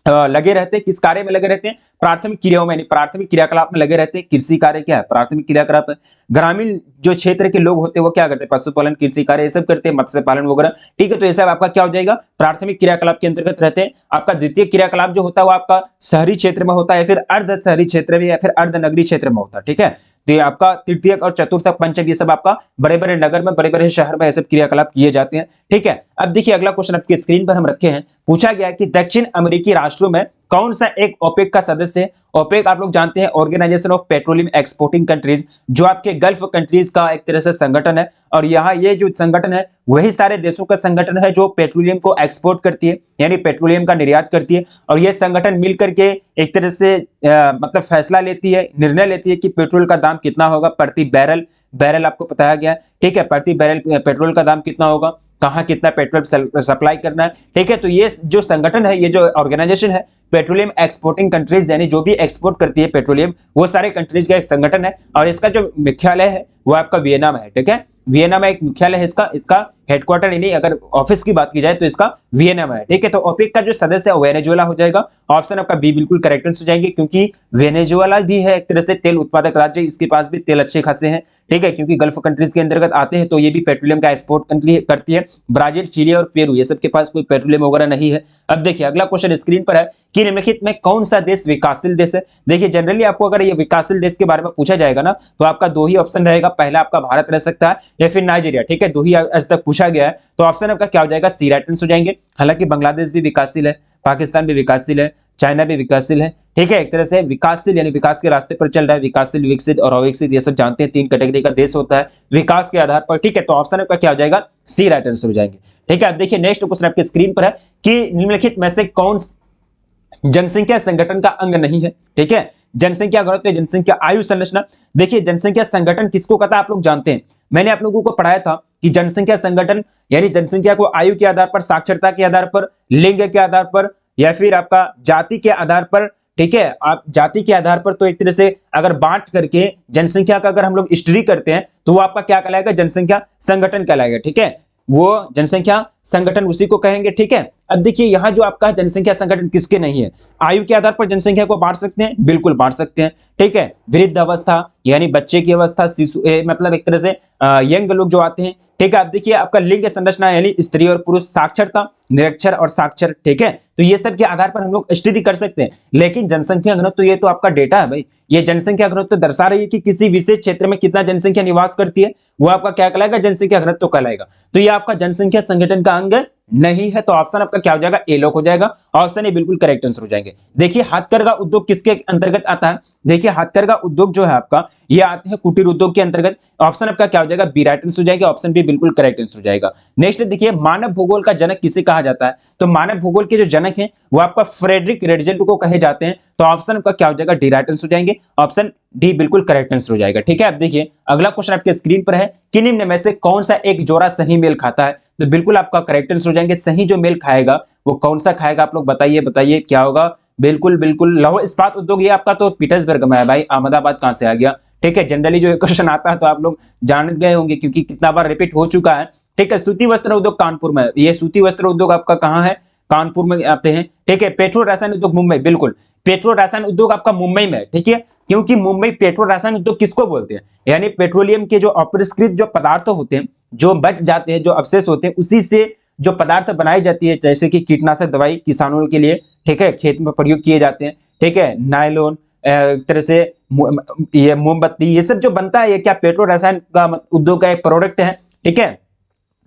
लगे रहते हैं, किस कार्य में लगे रहते हैं? प्राथमिक क्रियाओं में, प्राथमिक क्रियाकलाप में लगे रहते हैं। कृषि कार्य क्या है? प्राथमिक क्रियाकलाप है। ग्रामीण जो क्षेत्र के लोग होते हैं वो क्या करते हैं? पशुपालन, कृषि कार्य ये सब करते हैं, मत्स्य पालन वगैरह, ठीक है, तो ये सब आपका क्या हो जाएगा? प्राथमिक क्रियाकलाप के अंतर्गत रहते हैं। आपका द्वितीय क्रियाकलाप जो होता है वो आपका शहरी क्षेत्र में होता है, फिर अर्ध शहरी क्षेत्र में या फिर अर्ध नगरीय क्षेत्र में होता है, ठीक है। तो ये आपका तृतीय और चतुर्थ पंचम ये सब आपका बड़े बड़े नगर में, बड़े बड़े शहर में ये सब क्रियाकलाप किए जाते हैं, ठीक है। अब देखिए अगला क्वेश्चन आपके स्क्रीन पर हम रखे हैं, पूछा गया कि दक्षिण अमेरिकी राष्ट्रों में कौन सा एक ओपेक का सदस्य है? ओपेक आप लोग जानते हैं organisation of petroleum exporting countries, जो आपके गल्फ कंट्रीज का एक तरह से संगठन है, और यहाँ ये जो संगठन है वही सारे देशों का संगठन है जो पेट्रोलियम को एक्सपोर्ट करती है, यानी पेट्रोलियम का निर्यात करती है, और ये संगठन मिलकर के एक तरह से मतलब फैसला लेती है, निर्णय लेती है कि पेट्रोल का दाम कितना होगा प्रति बैरल। बैरल आपको बताया गया है, ठीक है, प्रति बैरल पेट्रोल का दाम कितना होगा, कहाँ कितना पेट्रोल सप्लाई करना है, ठीक है। तो ये जो संगठन है, ये जो ऑर्गेनाइजेशन है पेट्रोलियम एक्सपोर्टिंग कंट्रीज, यानी जो भी एक्सपोर्ट करती है पेट्रोलियम वो सारे कंट्रीज का एक संगठन है, और इसका जो मुख्यालय है वो आपका वियना में है, ठीक है, वियना में एक मुख्यालय है इसका। इसका हेडक्वार्टर यानी अगर ऑफिस की बात की जाए तो इसका वियना में है, ठीक है। तो ओपेक का जो सदस्य है वेनेजुएला हो जाएगा। ऑप्शन आपका बी बिल्कुल करेक्ट आंसर हो जाएंगे, क्योंकि वेनेजुएला भी है एक तरह से तेल उत्पादक राज्य, इसके पास भी तेल अच्छे खासे हैं, ठीक है, क्योंकि गल्फ कंट्रीज के अंतर्गत आते हैं, तो ये भी पेट्रोलियम का एक्सपोर्ट कंट्री करती है। ब्राजील, चिली और पेरू ये सब के पास कोई पेट्रोलियम वगैरह नहीं है। अब देखिए अगला क्वेश्चन स्क्रीन पर है कि निम्नलिखित में कौन सा देश विकासशील देश है। देखिए जनरली आपको अगर ये विकासशील देश के बारे में पूछा जाएगा ना, तो आपका दो ही ऑप्शन रहेगा, पहला आपका भारत रह सकता है या फिर नाइजीरिया, ठीक है, दो ही आज तक पूछा गया है। तो ऑप्शन आपका क्या हो जाएगा, सी राइट आंसर हो जाएंगे। हालांकि बांग्लादेश भी विकासशील है, पाकिस्तान भी विकासशील है, चाइना भी विकासशील है, ठीक है, एक तरह से विकासशील यानी विकास के रास्ते पर चल रहा है। विकासशील, विकसित और अविकसित ये सब जानते हैं, तीन कैटेगरी का देश होता है विकास के आधार पर, ठीक है। तो ऑप्शन आपका क्या हो जाएगा, सी राइट आंसर हो जाएंगे, ठीक है। अब देखिए नेक्स्ट क्वेश्चन आपके स्क्रीन पर है कि निम्नलिखित में से कौन जनसंख्या संगठन का अंग नहीं है, ठीक है। जनसंख्या घनत्व, जनसंख्या आयु संरचना। देखिए जनसंख्या संगठन किसको कहता है आप लोग जानते हैं, मैंने आप लोगों को पढ़ाया था कि जनसंख्या संगठन यानी जनसंख्या को आयु के आधार पर, साक्षरता के आधार पर, लिंग के आधार पर या फिर आपका जाति के आधार पर, ठीक है। आप जाति के आधार पर तो एक तरह से अगर बांट करके जनसंख्या का अगर हम लोग स्टडी करते हैं तो वो आपका क्या कहलाएगा, जनसंख्या संगठन कहलाएगा, ठीक है। वो जनसंख्या संगठन उसी को कहेंगे, ठीक है। अब देखिए यहाँ जो आपका जनसंख्या संगठन किसके नहीं है, आयु के आधार पर जनसंख्या को बांट सकते हैं, बिल्कुल बांट सकते हैं, ठीक है। वृद्ध अवस्था यानी बच्चे की अवस्था, शिशु मतलब एक तरह से यंग लोग जो आते हैं, ठीक है। अब देखिए आपका लिंग संरचना यानी स्त्री और पुरुष, साक्षरता, निरक्षर और साक्षर, ठीक है। तो ये सब के आधार पर हम लोग स्टडी कर सकते हैं। लेकिन जनसंख्या घनत्व तो ये तो आपका डेटा है भाई, ये जनसंख्या घनत्व तो दर्शा रही है कि किसी विशेष क्षेत्र में कितना जनसंख्या निवास करती है, वो आपका क्या कहलाएगा, जनसंख्या घनत्व कहलाएगा। तो ये आपका जनसंख्या संगठन का अंग नहीं है, तो ऑप्शन आपका क्या हो जाएगा, ए लॉक हो जाएगा। ऑप्शन ए बिल्कुल करेक्ट आंसर हो जाएंगे। देखिए हथकरघा उद्योग किसके अंतर्गत आता है, देखिए हथकरघा उद्योग जो है आपका ये आते हैं कुटीर उद्योग के अंतर्गत। ऑप्शन आपका क्या हो जाएगा, बी राइट आंसर हो जाएगा, ऑप्शन बी बिल्कुल करेक्ट आंसर हो जाएगा। नेक्स्ट देखिए मानव भूगोल का जनक किसे कहा जाता है, तो मानव भूगोल के जो जनक हैं वो आपका फ्रेडरिक रेडजेंट को कहे जाते हैं। तो ऑप्शन आपका क्या हो जाएगा, डी राइट आंसर हो जाएंगे, ऑप्शन डी बिल्कुल करेक्ट आंसर हो जाएगा, ठीक है। अब देखिए अगला क्वेश्चन आपके स्क्रीन पर है कि निम्न में से कौन सा एक जोड़ा सही मेल खाता है, तो बिल्कुल आपका करेक्ट आंसर हो जाएंगे। सही जो मेल खाएगा वो कौन सा खाएगा, आप लोग बताइए बताइए क्या होगा। बिल्कुल बिल्कुल लौह इस्पात उद्योग, ये आपका तो पीटर्सबर्ग में है भाई, अहमदाबाद कहां से आ गया, ठीक है। जनरली जो क्वेश्चन आता है तो आप लोग जान गए होंगे क्योंकि कितना बार रिपीट हो चुका है, ठीक है। सूती वस्त्र उद्योग कानपुर में, ये सूती वस्त्र उद्योग आपका कहां है, कानपुर में आते हैं, ठीक है। पेट्रो रसायन उद्योग मुंबई, बिल्कुल पेट्रो रसायन उद्योग आपका मुंबई में, ठीक है, क्योंकि मुंबई पेट्रो रसायन उद्योग किसको बोलते हैं, यानी पेट्रोलियम के जो अपरिष्कृत जो पदार्थ होते हैं, जो बच जाते हैं, जो अवशेष होते हैं, उसी से जो पदार्थ बनाई जाती है, जैसे कि कीटनाशक दवाई किसानों के लिए, ठीक है, खेत में प्रयोग किए जाते हैं, ठीक है। नायलॉन, एक तरह से ये मोमबत्ती, ये सब जो बनता है ये क्या पेट्रो रसायन का उद्योग का एक प्रोडक्ट है, ठीक है,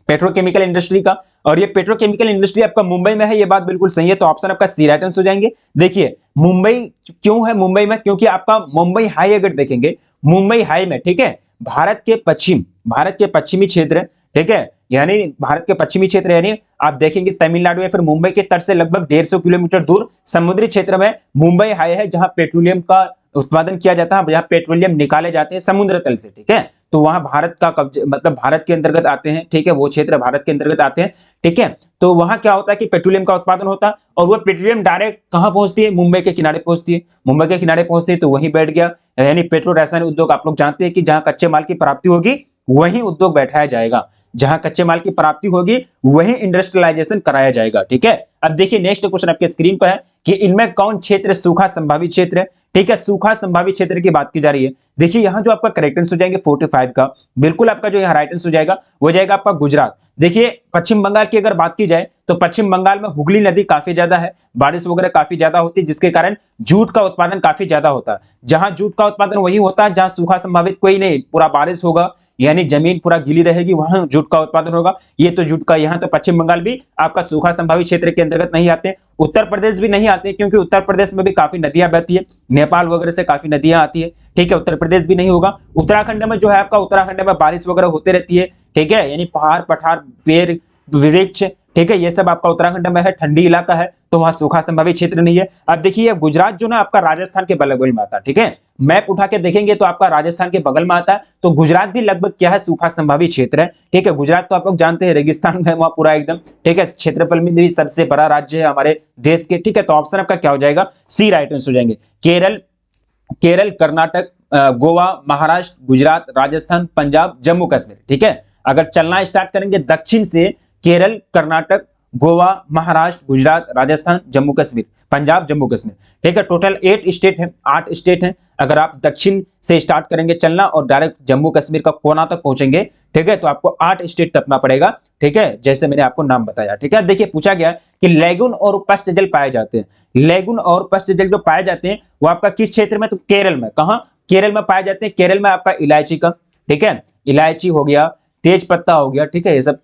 पेट्रोकेमिकल इंडस्ट्री का। और ये पेट्रोकेमिकल इंडस्ट्री आपका मुंबई में है, ये बात बिल्कुल सही है। तो ऑप्शन आपका सी राइट आंसर हो जाएंगे। देखिए मुंबई क्यों है मुंबई में, क्योंकि आपका मुंबई हाई अगर देखेंगे, मुंबई हाई में, ठीक है, भारत के पश्चिमी क्षेत्र, ठीक है, यानी भारत के पश्चिमी क्षेत्र यानी आप देखेंगे तमिलनाडु या फिर मुंबई के तट से लगभग 150 किलोमीटर दूर समुद्री क्षेत्र में मुंबई हाई है, जहां पेट्रोलियम का उत्पादन किया जाता है, जहां पेट्रोलियम निकाले जाते हैं समुद्र तल से, ठीक है। तो वहां भारत का कब्जे मतलब भारत के अंतर्गत आते हैं, ठीक है, वो क्षेत्र भारत के अंतर्गत आते हैं, ठीक है। तो वहां क्या होता है कि पेट्रोलियम का उत्पादन होता है और वो पेट्रोलियम डायरेक्ट कहां पहुंचती है, मुंबई के किनारे पहुंचती है। मुंबई के किनारे पहुंचती है तो वहीं बैठ गया, यानी पेट्रो रसायन उद्योग आप लोग जानते हैं कि जहां कच्चे माल की प्राप्ति होगी वहीं उद्योग बैठाया जाएगा, जहां कच्चे माल की प्राप्ति होगी वहीं इंडस्ट्रियलाइजेशन कराया जाएगा, ठीक है। अब देखिए नेक्स्ट क्वेश्चन आपके स्क्रीन पर है कि इनमें कौन क्षेत्र सूखा संभावित क्षेत्र है, ठीक है, सूखा संभावित क्षेत्र की बात की जा रही है। देखिए यहां जो आपका करेक्ट आंसर हो जाएंगे 45 का, बिल्कुल आपका जो यहाँ राइट आंसर हो जाएगा वो जाएगा आपका गुजरात। देखिए पश्चिम बंगाल की अगर बात की जाए तो पश्चिम बंगाल में हुगली नदी काफी ज्यादा है, बारिश वगैरह काफी ज्यादा होती है, जिसके कारण जूट का उत्पादन काफी ज्यादा होता है। जहां जूट का उत्पादन वही होता है जहां सूखा संभावित कोई नहीं, पूरा बारिश होगा यानी जमीन पूरा गीली रहेगी, वहां जूट का उत्पादन होगा। ये तो जूट का यहाँ तो पश्चिम बंगाल भी आपका सूखा संभावित क्षेत्र के अंतर्गत नहीं आते, उत्तर प्रदेश भी नहीं आते क्योंकि उत्तर प्रदेश में भी काफी नदियां बहती है, नेपाल वगैरह से काफी नदियां आती है, ठीक है, उत्तर प्रदेश भी नहीं होगा। उत्तराखंड में जो है आपका उत्तराखंड में बारिश वगैरह होते रहती है, ठीक है, यानी पहाड़ पठार पेड़ वृक्ष, ठीक है, ये सब आपका उत्तराखंड में है, ठंडी इलाका है, तो वहां सूखा संभावित क्षेत्र नहीं है। अब देखिए गुजरात जो ना आपका राजस्थान के बगल में आता है, ठीक है, मैप उठा के देखेंगे तो आपका राजस्थान के बगल में आता है, तो गुजरात भी लगभग क्या है, सूखा संभावित क्षेत्र है, ठीक है। गुजरात तो आप लोग जानते हैं रेगिस्तान है वहां पूरा एकदम, ठीक है, क्षेत्रफल में भी सबसे बड़ा राज्य है हमारे देश के, ठीक है। तो ऑप्शन आपका क्या हो जाएगा, सी राइट आंसर हो जाएंगे। केरल, कर्नाटक, गोवा, महाराष्ट्र, गुजरात, राजस्थान, पंजाब, जम्मू कश्मीर, ठीक है। अगर चलना स्टार्ट करेंगे दक्षिण से केरल, कर्नाटक गोवा, महाराष्ट्र, गुजरात, राजस्थान, जम्मू कश्मीर, पंजाब, जम्मू कश्मीर। ठीक है, टोटल 8 स्टेट है, 8 स्टेट हैं। अगर आप दक्षिण से स्टार्ट करेंगे चलना और डायरेक्ट जम्मू कश्मीर का कोना तक पहुंचेंगे, ठीक है, तो आपको 8 स्टेट टपना पड़ेगा। ठीक है, जैसे मैंने आपको नाम बताया। ठीक है, देखिए पूछा गया कि लैगून और पश्च जल पाए जाते हैं। लैगून और पश्च जल जो पाए जाते हैं वो आपका किस क्षेत्र में? तो केरल में। कहां? केरल में पाए जाते हैं। केरल में आपका इलायची का, ठीक है, इलायची हो गया, तेज पत्ता हो गया। ठीक है, ये सब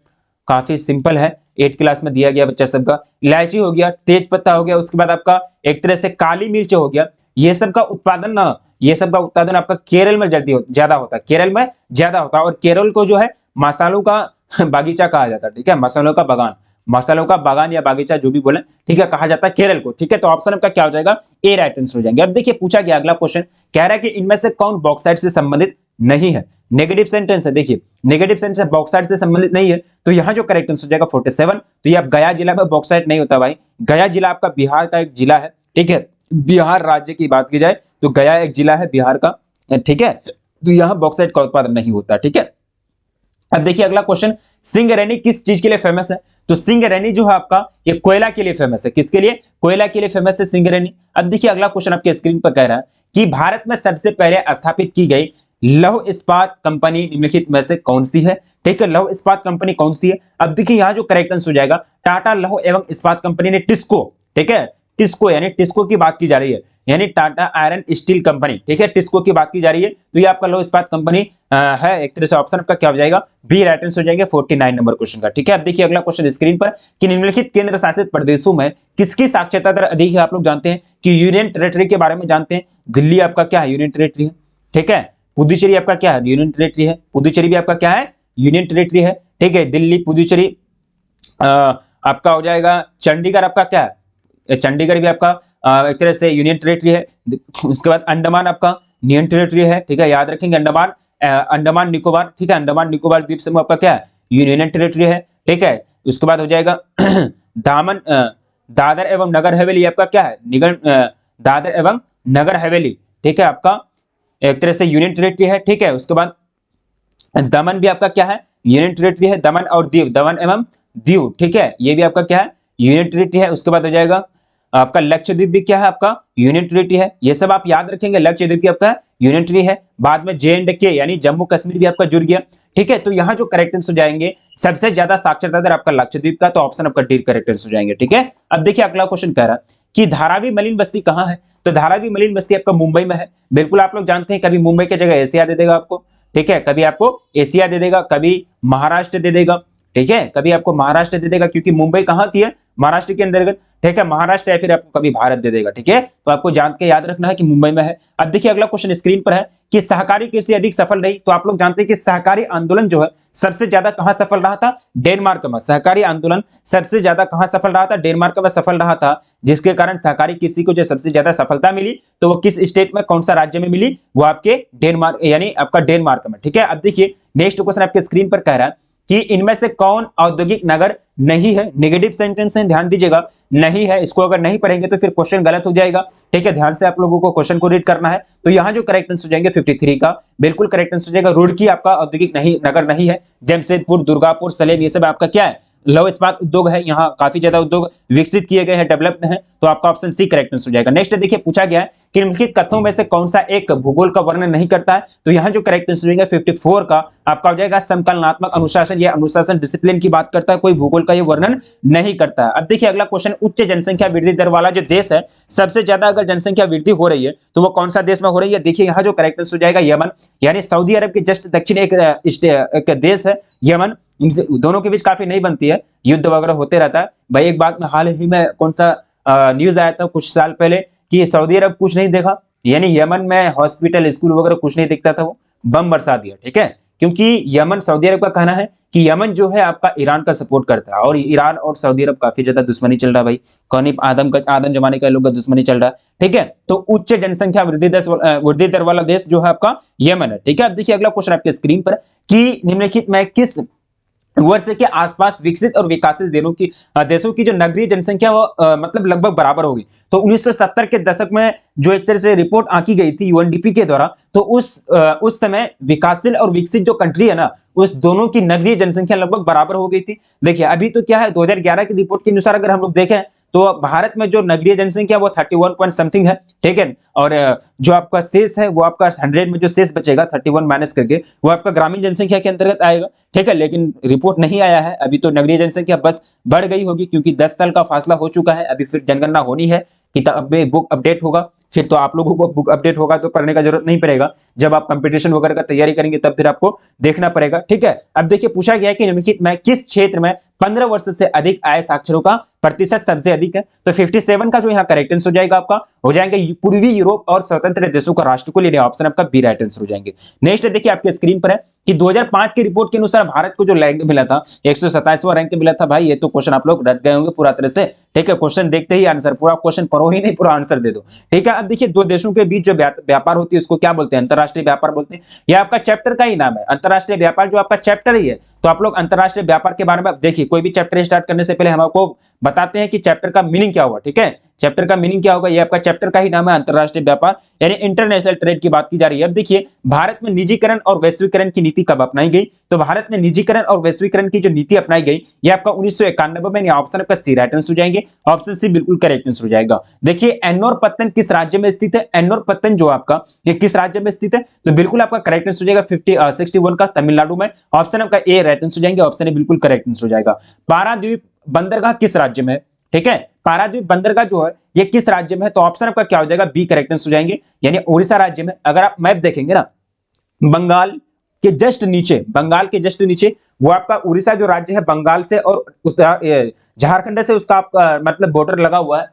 काफी सिंपल है, 8 क्लास में दिया गया बच्चा सबका। इलायची हो गया, तेज पत्ता हो गया, उसके बाद आपका एक तरह से काली मिर्च हो गया। ये सब का उत्पादन ना, ये सब का उत्पादन आपका केरल में ज्यादा होता है, केरल में ज्यादा होता है। और केरल को जो है मसालों का बागीचा कहा जाता है। ठीक है, मसालों का बागान, मसालों का बागान या बागीचा जो भी बोले, ठीक है, कहा जाता है केरल को। ठीक है, तो ऑप्शन आपका क्या हो जाएगा? ए राइट आंसर हो जाएंगे। अब देखिए पूछा गया अगला क्वेश्चन, कह रहा है कि इनमें से कौन बॉक्साइट से संबंधित नहीं है? नेगेटिव सेंटेंस है, देखिए नेगेटिव सेंटेंस है, बॉक्साइट से संबंधित नहीं है, तो यहां जो करेक्ट आंसर हो जाएगा 47। तो ये आप गया जिला में बॉक्साइट नहीं होता भाई। गया जिला आपका बिहार का एक जिला है। ठीक है, बिहार राज्य की बात की जाए तो गया एक जिला है बिहार का। ठीक है, तो यहां बॉक्साइट का उत्पादन नहीं होता। ठीक है, अब देखिए अगला क्वेश्चन, सिंगरेनी किस चीज के लिए फेमस है? तो सिंगरेनी जो है आपका ये कोयला के लिए फेमस है। किसके लिए? कोयला के लिए फेमस है सिंगरेनी। अब देखिए अगला क्वेश्चन आपके स्क्रीन पर कह रहा है कि भारत में सबसे पहले स्थापित की गई लौह इस्पात कंपनी निम्नलिखित में से कौन सी है? ठीक है, लौह इस्पात कंपनी कौन सी है? अब देखिए यहां जो करेक्ट आंसर हो जाएगा, टाटा लौह एवं इस्पात कंपनी ने टिस्को, ठीक है, टिस्को यानी टिस्को की बात की जा रही है, यानी टाटा आयरन स्टील कंपनी। ठीक है, टिस्को की बात की जा रही है, तो ये आपका लौह इस्पात कंपनी है। एक तरह से ऑप्शन आपका क्या हो जाएगा? बी राइट आंसर हो जाएगा 49 नंबर क्वेश्चन का। ठीक है, अब देखिए अगला क्वेश्चन स्क्रीन पर कि निम्नलिखित केंद्र शासित प्रदेशों में किसकी साक्षरता दर अधिक है? आप लोग जानते हैं कि यूनियन टेरिटरी के बारे में जानते हैं। दिल्ली आपका क्या है? यूनियन टेरिटरी है। ठीक है, पुदुचेरी आपका क्या है? यूनियन टेरिटरी है। पुदुचेरी भी आपका क्या है? यूनियन टेरिटरी है। ठीक है, दिल्ली, पुदुचेरी आपका हो जाएगा। चंडीगढ़ आपका क्या है? चंडीगढ़ भी आपका एक तरह से यूनियन टेरिटरी है। उसके बाद अंडमान आपका यूनियन टेरिटरी है। ठीक है, याद रखेंगे अंडमान, अंडमान निकोबार। ठीक है, अंडमान निकोबार द्वीप समूह आपका क्या है? यूनियन टेरिटरी है। ठीक है, उसके बाद हो जाएगा दामन, दादर एवं नगर हवेली आपका क्या है? दादर एवं नगर हवेली, ठीक है, आपका एक तरह से यूनियन टेरिटरी है। ठीक है, उसके बाद दमन भी आपका क्या है? यूनियन टेरिटरी है। दमन और दीव, दमन एवं दीव, ठीक है, ये भी आपका क्या है? यूनियन टेरिटरी है। उसके बाद हो जाएगा आपका लक्षद्वीप भी क्या है? आपका यूनियन टेरिटरी है। ये सब आप याद रखेंगे, लक्षद्वीप भी आपका यूनियन टेरिटरी है। बाद में J&K यानी जम्मू कश्मीर भी आपका जुड़ गया। ठीक है, तो यहाँ जो करेक्ट आंसर हो जाएंगे, सबसे ज्यादा साक्षरता दर आपका लक्षद्वीप का, तो ऑप्शन आपका डी करेक्ट आंसर हो जाएंगे। ठीक है, अब देखिए अगला क्वेश्चन कह रहा है कि धारावी मलिन बस्ती कहाँ है? तो धारावी मलिन बस्ती आपका मुंबई में है। बिल्कुल, आप लोग जानते हैं, कभी मुंबई की जगह एशिया दे देगा आपको। ठीक है, कभी आपको एशिया दे देगा, कभी महाराष्ट्र दे देगा। ठीक है, कभी आपको महाराष्ट्र दे देगा, क्योंकि मुंबई कहां थी है? महाराष्ट्र के अंतर्गत। ठीक है, महाराष्ट्र, या फिर आपको कभी भारत दे देगा। ठीक है, तो आपको जान के याद रखना है कि मुंबई में है। अब देखिए अगला क्वेश्चन स्क्रीन पर है कि सहकारी कृषि अधिक सफल रही। तो आप लोग जानते हैं कि सहकारी आंदोलन जो है सबसे ज्यादा कहां सफल रहा था? डेनमार्क में। सहकारी आंदोलन सबसे ज्यादा कहां सफल रहा था? डेनमार्क में सफल रहा था, जिसके कारण सहकारी कृषि को जो सबसे ज्यादा सफलता मिली, तो वो किस स्टेट में, कौन सा राज्य में मिली? वो आपके डेनमार्क, यानी आपका डेनमार्क में। ठीक है, अब देखिए नेक्स्ट क्वेश्चन आपके स्क्रीन पर कह रहा है कि इनमें से कौन औद्योगिक नगर नहीं है? नेगेटिव सेंटेंस है, ध्यान दीजिएगा, नहीं है। इसको अगर नहीं पढ़ेंगे तो फिर क्वेश्चन गलत हो जाएगा। ठीक है, ध्यान से आप लोगों को क्वेश्चन को रीड करना है। तो यहां जो करेक्ट आंसर हो जाएंगे 53 का, बिल्कुल करेक्ट आंसर हो जाएगा। रुड़की आपका औद्योगिक नगर नहीं है। जमशेदपुर, दुर्गापुर, सलेम, ये सब आपका क्या है? लौह इस्पात उद्योग है। यहाँ काफी ज्यादा उद्योग विकसित किए गए हैं, डेवलप्ड हैं, तो आपका ऑप्शन सी करेक्ट आंसर हो जाएगा। नेक्स्ट देखिए पूछा गया है कि निम्नलिखित कथनों में से कौन सा एक भूगोल का वर्णन नहीं करता है? तो यहाँ जो करेक्ट आंसर हो जाएगा 54 का आपका हो जाएगा समकालीनात्मक अनुशासन। यह अनुशासन डिसिप्लिन की बात करता है, कोई भूगोल का ये वर्णन नहीं करता है। अब देखिए अगला क्वेश्चन, उच्च जनसंख्या वृद्धि दर वाला जो देश है, सबसे ज्यादा अगर जनसंख्या वृद्धि हो रही है तो वो कौन सा देश में हो रही है? देखिए यहाँ जो करेक्ट आंसर हो जाएगा यमन, यानी सऊदी अरब के जस्ट दक्षिण एक देश है यमन। दोनों के बीच काफी नहीं बनती है, युद्ध वगैरह होते रहता है भाई। एक बात में हाल ही में कौन सा न्यूज आया था कुछ साल पहले कि सऊदी अरब कुछ नहीं देखा, यानी यमन में हॉस्पिटल, स्कूल वगैरह कुछ नहीं दिखता था, वो बम बरसा दिया। ठीक है, क्योंकि यमन, सऊदी अरब का कहना है कि यमन जो है आपका ईरान का सपोर्ट करता है, और ईरान और सऊदी अरब काफी ज्यादा दुश्मनी चल रहा है भाई। कौन? आदम जमाने का लोग का दुश्मनी चल रहा है। ठीक है, तो उच्च जनसंख्या वृद्धि दर वाला देश जो है आपका यमन है। ठीक है, अब देखिए अगला क्वेश्चन आपके स्क्रीन पर कि निम्नलिखित में किस वर्ष के आसपास विकसित और विकासशील देशों की जो नगरीय जनसंख्या वो मतलब लगभग बराबर होगी। तो 1970 के दशक में जो एक तरह से रिपोर्ट आंकी गई थी यूएनडीपी के द्वारा, तो उस समय विकासशील और विकसित जो कंट्री है ना, उस दोनों की नगरीय जनसंख्या लगभग बराबर हो गई थी। देखिए अभी तो क्या है, 2011 की रिपोर्ट के अनुसार अगर हम लोग देखें तो भारत में जो नगरीय जनसंख्या वो 31 पॉइंट समथिंग है, ठीक है। और जो आपका शेष है वो आपका 100 में जो शेष बचेगा 31 माइनस करके वो आपका ग्रामीण जनसंख्या के अंतर्गत आएगा, ठीक है। लेकिन रिपोर्ट नहीं आया है अभी, तो नगरीय जनसंख्या बस बढ़ गई होगी क्योंकि 10 साल का फासला हो चुका है। अभी फिर जनगणना होनी है, किताब में बुक अपडेट होगा, फिर तो आप लोगों को बुक अपडेट होगा तो पढ़ने का जरूरत नहीं पड़ेगा। जब आप कंपटीशन वगैरह का तैयारी करेंगे तब फिर आपको देखना पड़ेगा, ठीक है। अब देखिए पूछा गया है कि निम्नलिखित में किस क्षेत्र में 15 वर्ष से अधिक आय साक्षरों का प्रतिशत सबसे अधिक है। तो 57 का जो यहाँ करेक्ट आंसर हो जाएगा आपका, हो जाएंगे पूर्वी यूरोप और स्वतंत्र देशों का राष्ट्र यानी ऑप्शन आपका बी राइट आंसर हो जाएंगे। नेक्स्ट देखिए आपके स्क्रीन पर है कि 2005 की रिपोर्ट के अनुसार भारत को जो रैंक मिला था 127वां रैंक मिला था। भाई ये तो क्वेश्चन आप लोग रट गए होंगे पूरा तरह से, ठीक है। क्वेश्चन देखते ही आंसर, पूरा क्वेश्चन पढ़ो ही नहीं, पूरा आंसर दे दो, ठीक है। अब देखिए दो देशों के बीच जो व्यापार होती है उसको क्या बोलते हैं, अंतरराष्ट्रीय व्यापार बोलते हैं। यह आपका चैप्टर का ही नाम है, अंतरराष्ट्रीय व्यापार जो आपका चैप्टर ही है। तो आप लोग अंतरराष्ट्रीय व्यापार के बारे में देखिए, कोई भी चैप्टर स्टार्ट करने से पहले हम आपको बताते हैं कि चैप्टर का मीनिंग क्या होगा, ठीक है। चैप्टर का मीनिंग क्या होगा, ये आपका चैप्टर का ही नाम है अंतरराष्ट्रीय व्यापार यानी इंटरनेशनल ट्रेड की बात की जा रही है। अब देखिए भारत में निजीकरण और वैश्वीकरण की नीति कब अपनाई गई, तो भारत में निजीकरण और वैश्वीकरण की जो नीति अपनाई गई ये आपका 1991 में। ऑप्शन आपका सी राइट आंसर हो जाएंगे, ऑप्शन सी बिल्कुल करेक्ट आंसर हो जाएगा। देखिए एन्नोर पत्तन किस राज्य में स्थित है, एन्नोर पत्तन जो आपका ये किस राज्य में स्थित है, तो बिल्कुल आपका करेक्ट आंसर हो जाएगा 61 का तमिलनाडु में। ऑप्शन आपका ए राइट आंसर हो जाएंगे, ऑप्शन ए बिल्कुल करेक्ट आंसर हो जाएगा। पारादीप बंदरगाह किस राज्य में है, ठीक है। पारादीप बंदरगाह जो है ये किस राज्य में है, तो ऑप्शन आपका क्या हो जाएगा बी करेक्ट आंसर हो जाएंगे यानी उड़ीसा राज्य में। अगर आप मैप देखेंगे ना, बंगाल के जस्ट नीचे, बंगाल के जस्ट नीचे वो आपका उड़ीसा जो राज्य है बंगाल से और झारखंड से उसका आपका मतलब बॉर्डर लगा हुआ है।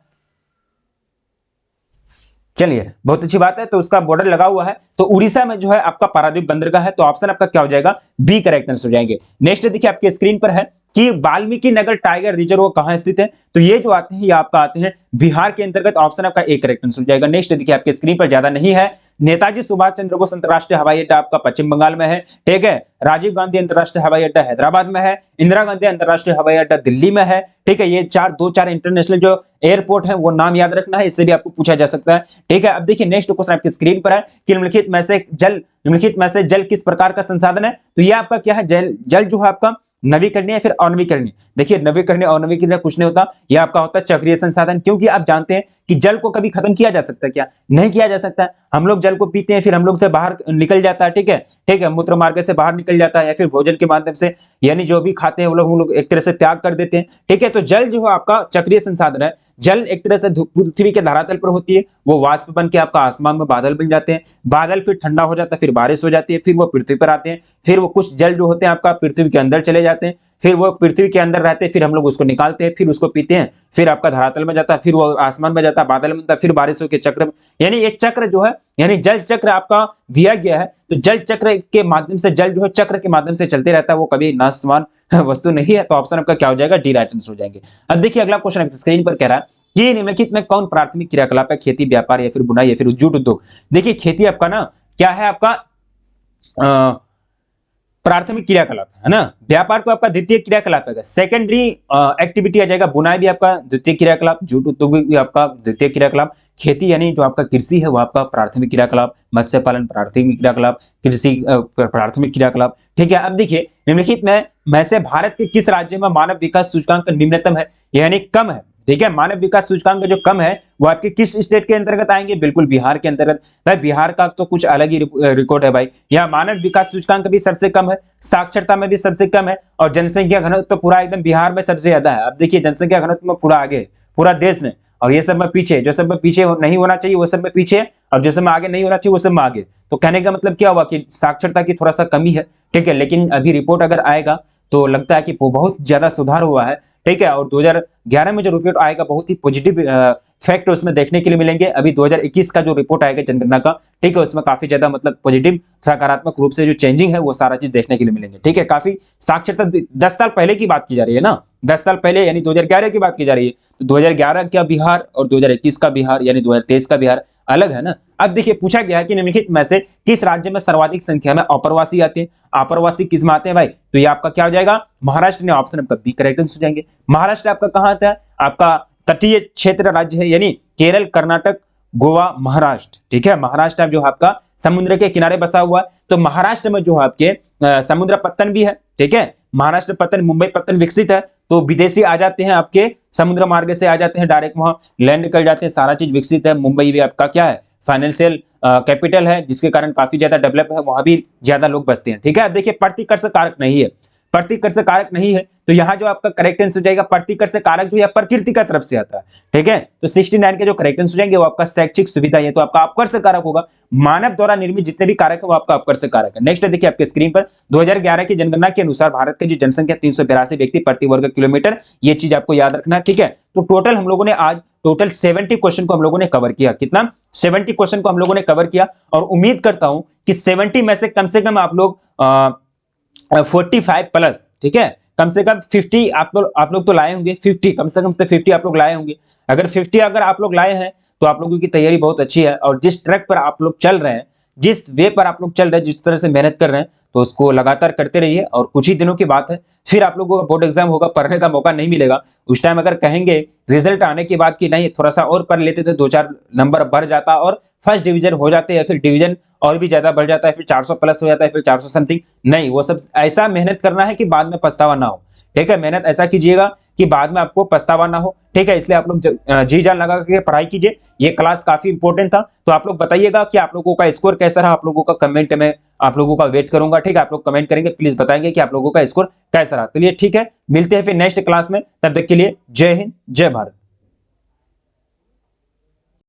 चलिए बहुत अच्छी बात है, तो उसका बॉर्डर लगा हुआ है, तो उड़ीसा में जो है आपका पारादीप बंदरगाह है। तो ऑप्शन आपका क्या हो जाएगा बी करेक्ट आंसर हो जाएंगे। नेक्स्ट देखिए आपके स्क्रीन पर है कि वाल्मीकि नगर टाइगर रिजर्व कहां स्थित है, तो ये जो आते हैं ये आपका आते हैं बिहार के अंतर्गत। ऑप्शन आपका एक करेक्ट आंसर हो जाएगा। नेक्स्ट देखिए आपके स्क्रीन पर, ज्यादा नहीं है, नेताजी सुभाष चंद्र बोस अंतरराष्ट्रीय हवाई अड्डा आपका पश्चिम बंगाल में है, ठीक है। राजीव गांधी अंतरराष्ट्रीय हवाई अड्डा हैदराबाद में है, इंदिरा गांधी अंतरराष्ट्रीय हवाई अड्डा दिल्ली में है, ठीक है। ये दो चार इंटरनेशनल जो एयरपोर्ट है वो नाम याद रखना है, इससे भी आपको पूछा जा सकता है, ठीक है। अब देखिए नेक्स्ट क्वेश्चन आपकी स्क्रीन पर है कि निम्नलिखित में से जल किस प्रकार का संसाधन है, तो ये आपका क्या है, जल जो है आपका नवीकरणीय या फिर अनवीकरणीय। देखिए नवीकरणीय और अनवीकरणीय कुछ नहीं होता, यह आपका होता है चक्रीय संसाधन, क्योंकि आप जानते हैं कि जल को कभी खत्म किया जा सकता है क्या, नहीं किया जा सकता है। हम लोग जल को पीते हैं फिर हम लोग से बाहर निकल जाता है, ठीक है, ठीक है, मूत्र मार्ग से बाहर निकल जाता है या फिर भोजन के माध्यम से, यानी जो भी खाते हैं वो लोग हम लोग एक तरह से त्याग कर देते हैं, ठीक है। तो जल जो है आपका चक्रीय संसाधन है। जल एक तरह से पृथ्वी के धरातल पर होती है, वो वाष्प बन के आपका आसमान में बादल बन जाते हैं, बादल फिर ठंडा हो जाता है, फिर बारिश हो जाती है, फिर वो पृथ्वी पर आते हैं, फिर वो कुछ जल जो होते हैं आपका पृथ्वी के अंदर चले जाते हैं, फिर वो पृथ्वी के अंदर रहते हैं, फिर हम लोग उसको निकालते हैं, फिर उसको पीते हैं, फिर आपका धरातल में जाता है, फिर वो आसमान में जाता है, बादल में जाता है, फिर बारिशों के चक्र में, यानी एक चक्र जो है यानी जल चक्र आपका दिया गया है। तो जल चक्र के माध्यम से, जल जो है चक्र के माध्यम से चलते रहता है, वो कभी नाशवान वस्तु नहीं है। तो ऑप्शन आपका क्या हो जाएगा डी राइट आंसर हो जाएंगे। अब देखिए अगला क्वेश्चन स्क्रीन पर कह रहा है कि निम्नलिखित में कौन प्राथमिक क्रियाकलाप है, खेती, व्यापार या फिर बुनाई या फिर जूट उद्योग। देखिए खेती आपका ना क्या है, आपका प्राथमिक क्रियाकलाप है ना, व्यापार तो आपका द्वितीय क्रियाकलाप है, सेकेंडरी एक्टिविटी आ जाएगा, बुनाई भी आपका द्वितीय क्रियाकलाप, जूट उद्योग भी आपका द्वितीय क्रियाकलाप, खेती यानी जो आपका कृषि है वो आपका प्राथमिक क्रियाकलाप, मत्स्य पालन प्राथमिक क्रियाकलाप, कृषि प्राथमिक क्रियाकलाप, ठीक है। अब देखिए निम्नलिखित में से भारत के किस राज्य में मानव विकास सूचकांक निम्नतम है यानी कम है, ठीक है। मानव विकास सूचकांक जो कम है वो आपके किस स्टेट के अंतर्गत आएंगे, बिल्कुल बिहार के अंतर्गत। भाई बिहार का तो कुछ अलग ही रिकॉर्ड है भाई, यहाँ मानव विकास सूचकांक भी सबसे कम है, साक्षरता में भी सबसे कम है, और जनसंख्या घनत्व तो पूरा एकदम बिहार में सबसे ज्यादा है। अब देखिए जनसंख्या घनत्व में पूरा आगे पूरा देश में, और ये सब में पीछे, जो सब में पीछे नहीं होना चाहिए वो सब में पीछे, और जो सब में आगे नहीं होना चाहिए वो सब में आगे। तो कहने का मतलब क्या हुआ कि साक्षरता की थोड़ा सा कमी है, ठीक है। लेकिन अभी रिपोर्ट अगर आएगा तो लगता है कि वो बहुत ज्यादा सुधार हुआ है, ठीक है। और 2011 में जो रिपोर्ट आएगा बहुत ही पॉजिटिव फैक्ट उसमें देखने के लिए मिलेंगे। अभी 2021 का जो रिपोर्ट आएगा जनगणना का, ठीक है, उसमें काफी ज्यादा मतलब पॉजिटिव सकारात्मक रूप से जो चेंजिंग है वो सारा चीज देखने के लिए मिलेंगे, ठीक है। काफी साक्षरता 10 साल पहले की बात की जा रही है ना, 10 साल पहले यानी 2011 की बात की जा रही है, तो 2011 का बिहार और 2021 का बिहार यानी 2023 का बिहार अलग है ना। अब देखिए पूछा गया है कि निम्नलिखित में से किस राज्य में सर्वाधिक संख्या में अप्रवासी आते हैं। अप्रवासी किस में आते हैं भाई, तो ये आपका क्या हो जाएगा, महाराष्ट्र ने ऑप्शन आपका बी करेक्ट हो जाएंगे। महाराष्ट्र आपका कहां आता है, आपका तटीय क्षेत्र राज्य है, यानी केरल, कर्नाटक, गोवा, महाराष्ट्र। ठीक है, महाराष्ट्र जो आपका समुद्र के किनारे बसा हुआ है, तो महाराष्ट्र में जो आपके समुद्र पत्तन भी है। ठीक है, महाराष्ट्र पत्तन, मुंबई पत्तन विकसित है, तो विदेशी आ जाते हैं आपके समुद्र मार्ग से आ जाते हैं, डायरेक्ट वहां लैंड कर जाते हैं, सारा चीज विकसित है। मुंबई भी आपका क्या है, फाइनेंशियल कैपिटल है, जिसके कारण काफी ज्यादा डेवलप है, वहां भी ज्यादा लोग बसते हैं। ठीक है, अब देखिए प्रतिकर्ष कारक नहीं है, प्रतिकर्ष कारक नहीं है, तो यहाँ जो आपका करेक्ट आंसर हो जाएगा प्रतिकर्ष कारक जो है प्रकृति का तरफ से आता है। ठीक है, तो 69 के जो करेक्ट आंसर हो जाएंगे वो आपका शैक्षिक सुविधा है, तो आपका अपकर्ष कारक होगा। मानव द्वारा निर्मित जितने भी कारक है वो आपका अपकर्ष कारक है। नेक्स्ट देखिए आपके स्क्रीन पर 2011 की जनगणना के अनुसार भारत की जनसंख्या 382 व्यक्ति प्रति वर्ग किलोमीटर, ये चीज आपको याद रखना है। ठीक है, तो टोटल हम लोगों ने आज टोटल 70 क्वेश्चन को हम लोगों ने कवर किया। कितना, 70 क्वेश्चन को हम लोगों ने कवर किया, और उम्मीद करता हूं कि 70 में से कम आप लोग 45 प्लस, ठीक है, कम से कम 50 आप लोग तो लाए होंगे, 50 कम से कम तो 50 आप लोग लाए होंगे। अगर 50 अगर आप लोग लाए हैं तो आप लोगों की तैयारी बहुत अच्छी है, और जिस ट्रैक पर आप लोग चल रहे हैं, जिस वे पर आप लोग चल रहे हैं, जिस तरह से मेहनत कर रहे हैं, तो उसको लगातार करते रहिए। और कुछ ही दिनों की बात है, फिर आप लोगों का बोर्ड एग्जाम होगा, पढ़ने का मौका नहीं मिलेगा। उस टाइम अगर कहेंगे रिजल्ट आने के बाद कि नहीं थोड़ा सा और पढ़ लेते थे, 2-4 नंबर बढ़ जाता और फर्स्ट डिवीजन हो जाते हैं, फिर डिवीजन और भी ज्यादा बढ़ जाता है, फिर 400 प्लस हो जाता है, फिर 400 समथिंग, नहीं, वो सब ऐसा मेहनत करना है कि बाद में पछतावा ना हो। ठीक है, मेहनत ऐसा कीजिएगा कि बाद में आपको पछतावा ना हो। ठीक है, इसलिए आप लोग जी जान लगा के पढ़ाई कीजिए। ये क्लास काफी इंपॉर्टेंट था, तो आप लोग बताइएगा कि आप लोगों का स्कोर कैसा रहा, आप लोगों का कमेंट में आप लोगों का वेट करूंगा। ठीक है, आप लोग कमेंट करेंगे, प्लीज बताएंगे कि आप लोगों का स्कोर कैसा रहा। चलिए ठीक है, मिलते हैं फिर नेक्स्ट क्लास में, तब तक के लिए जय हिंद, जय भारत।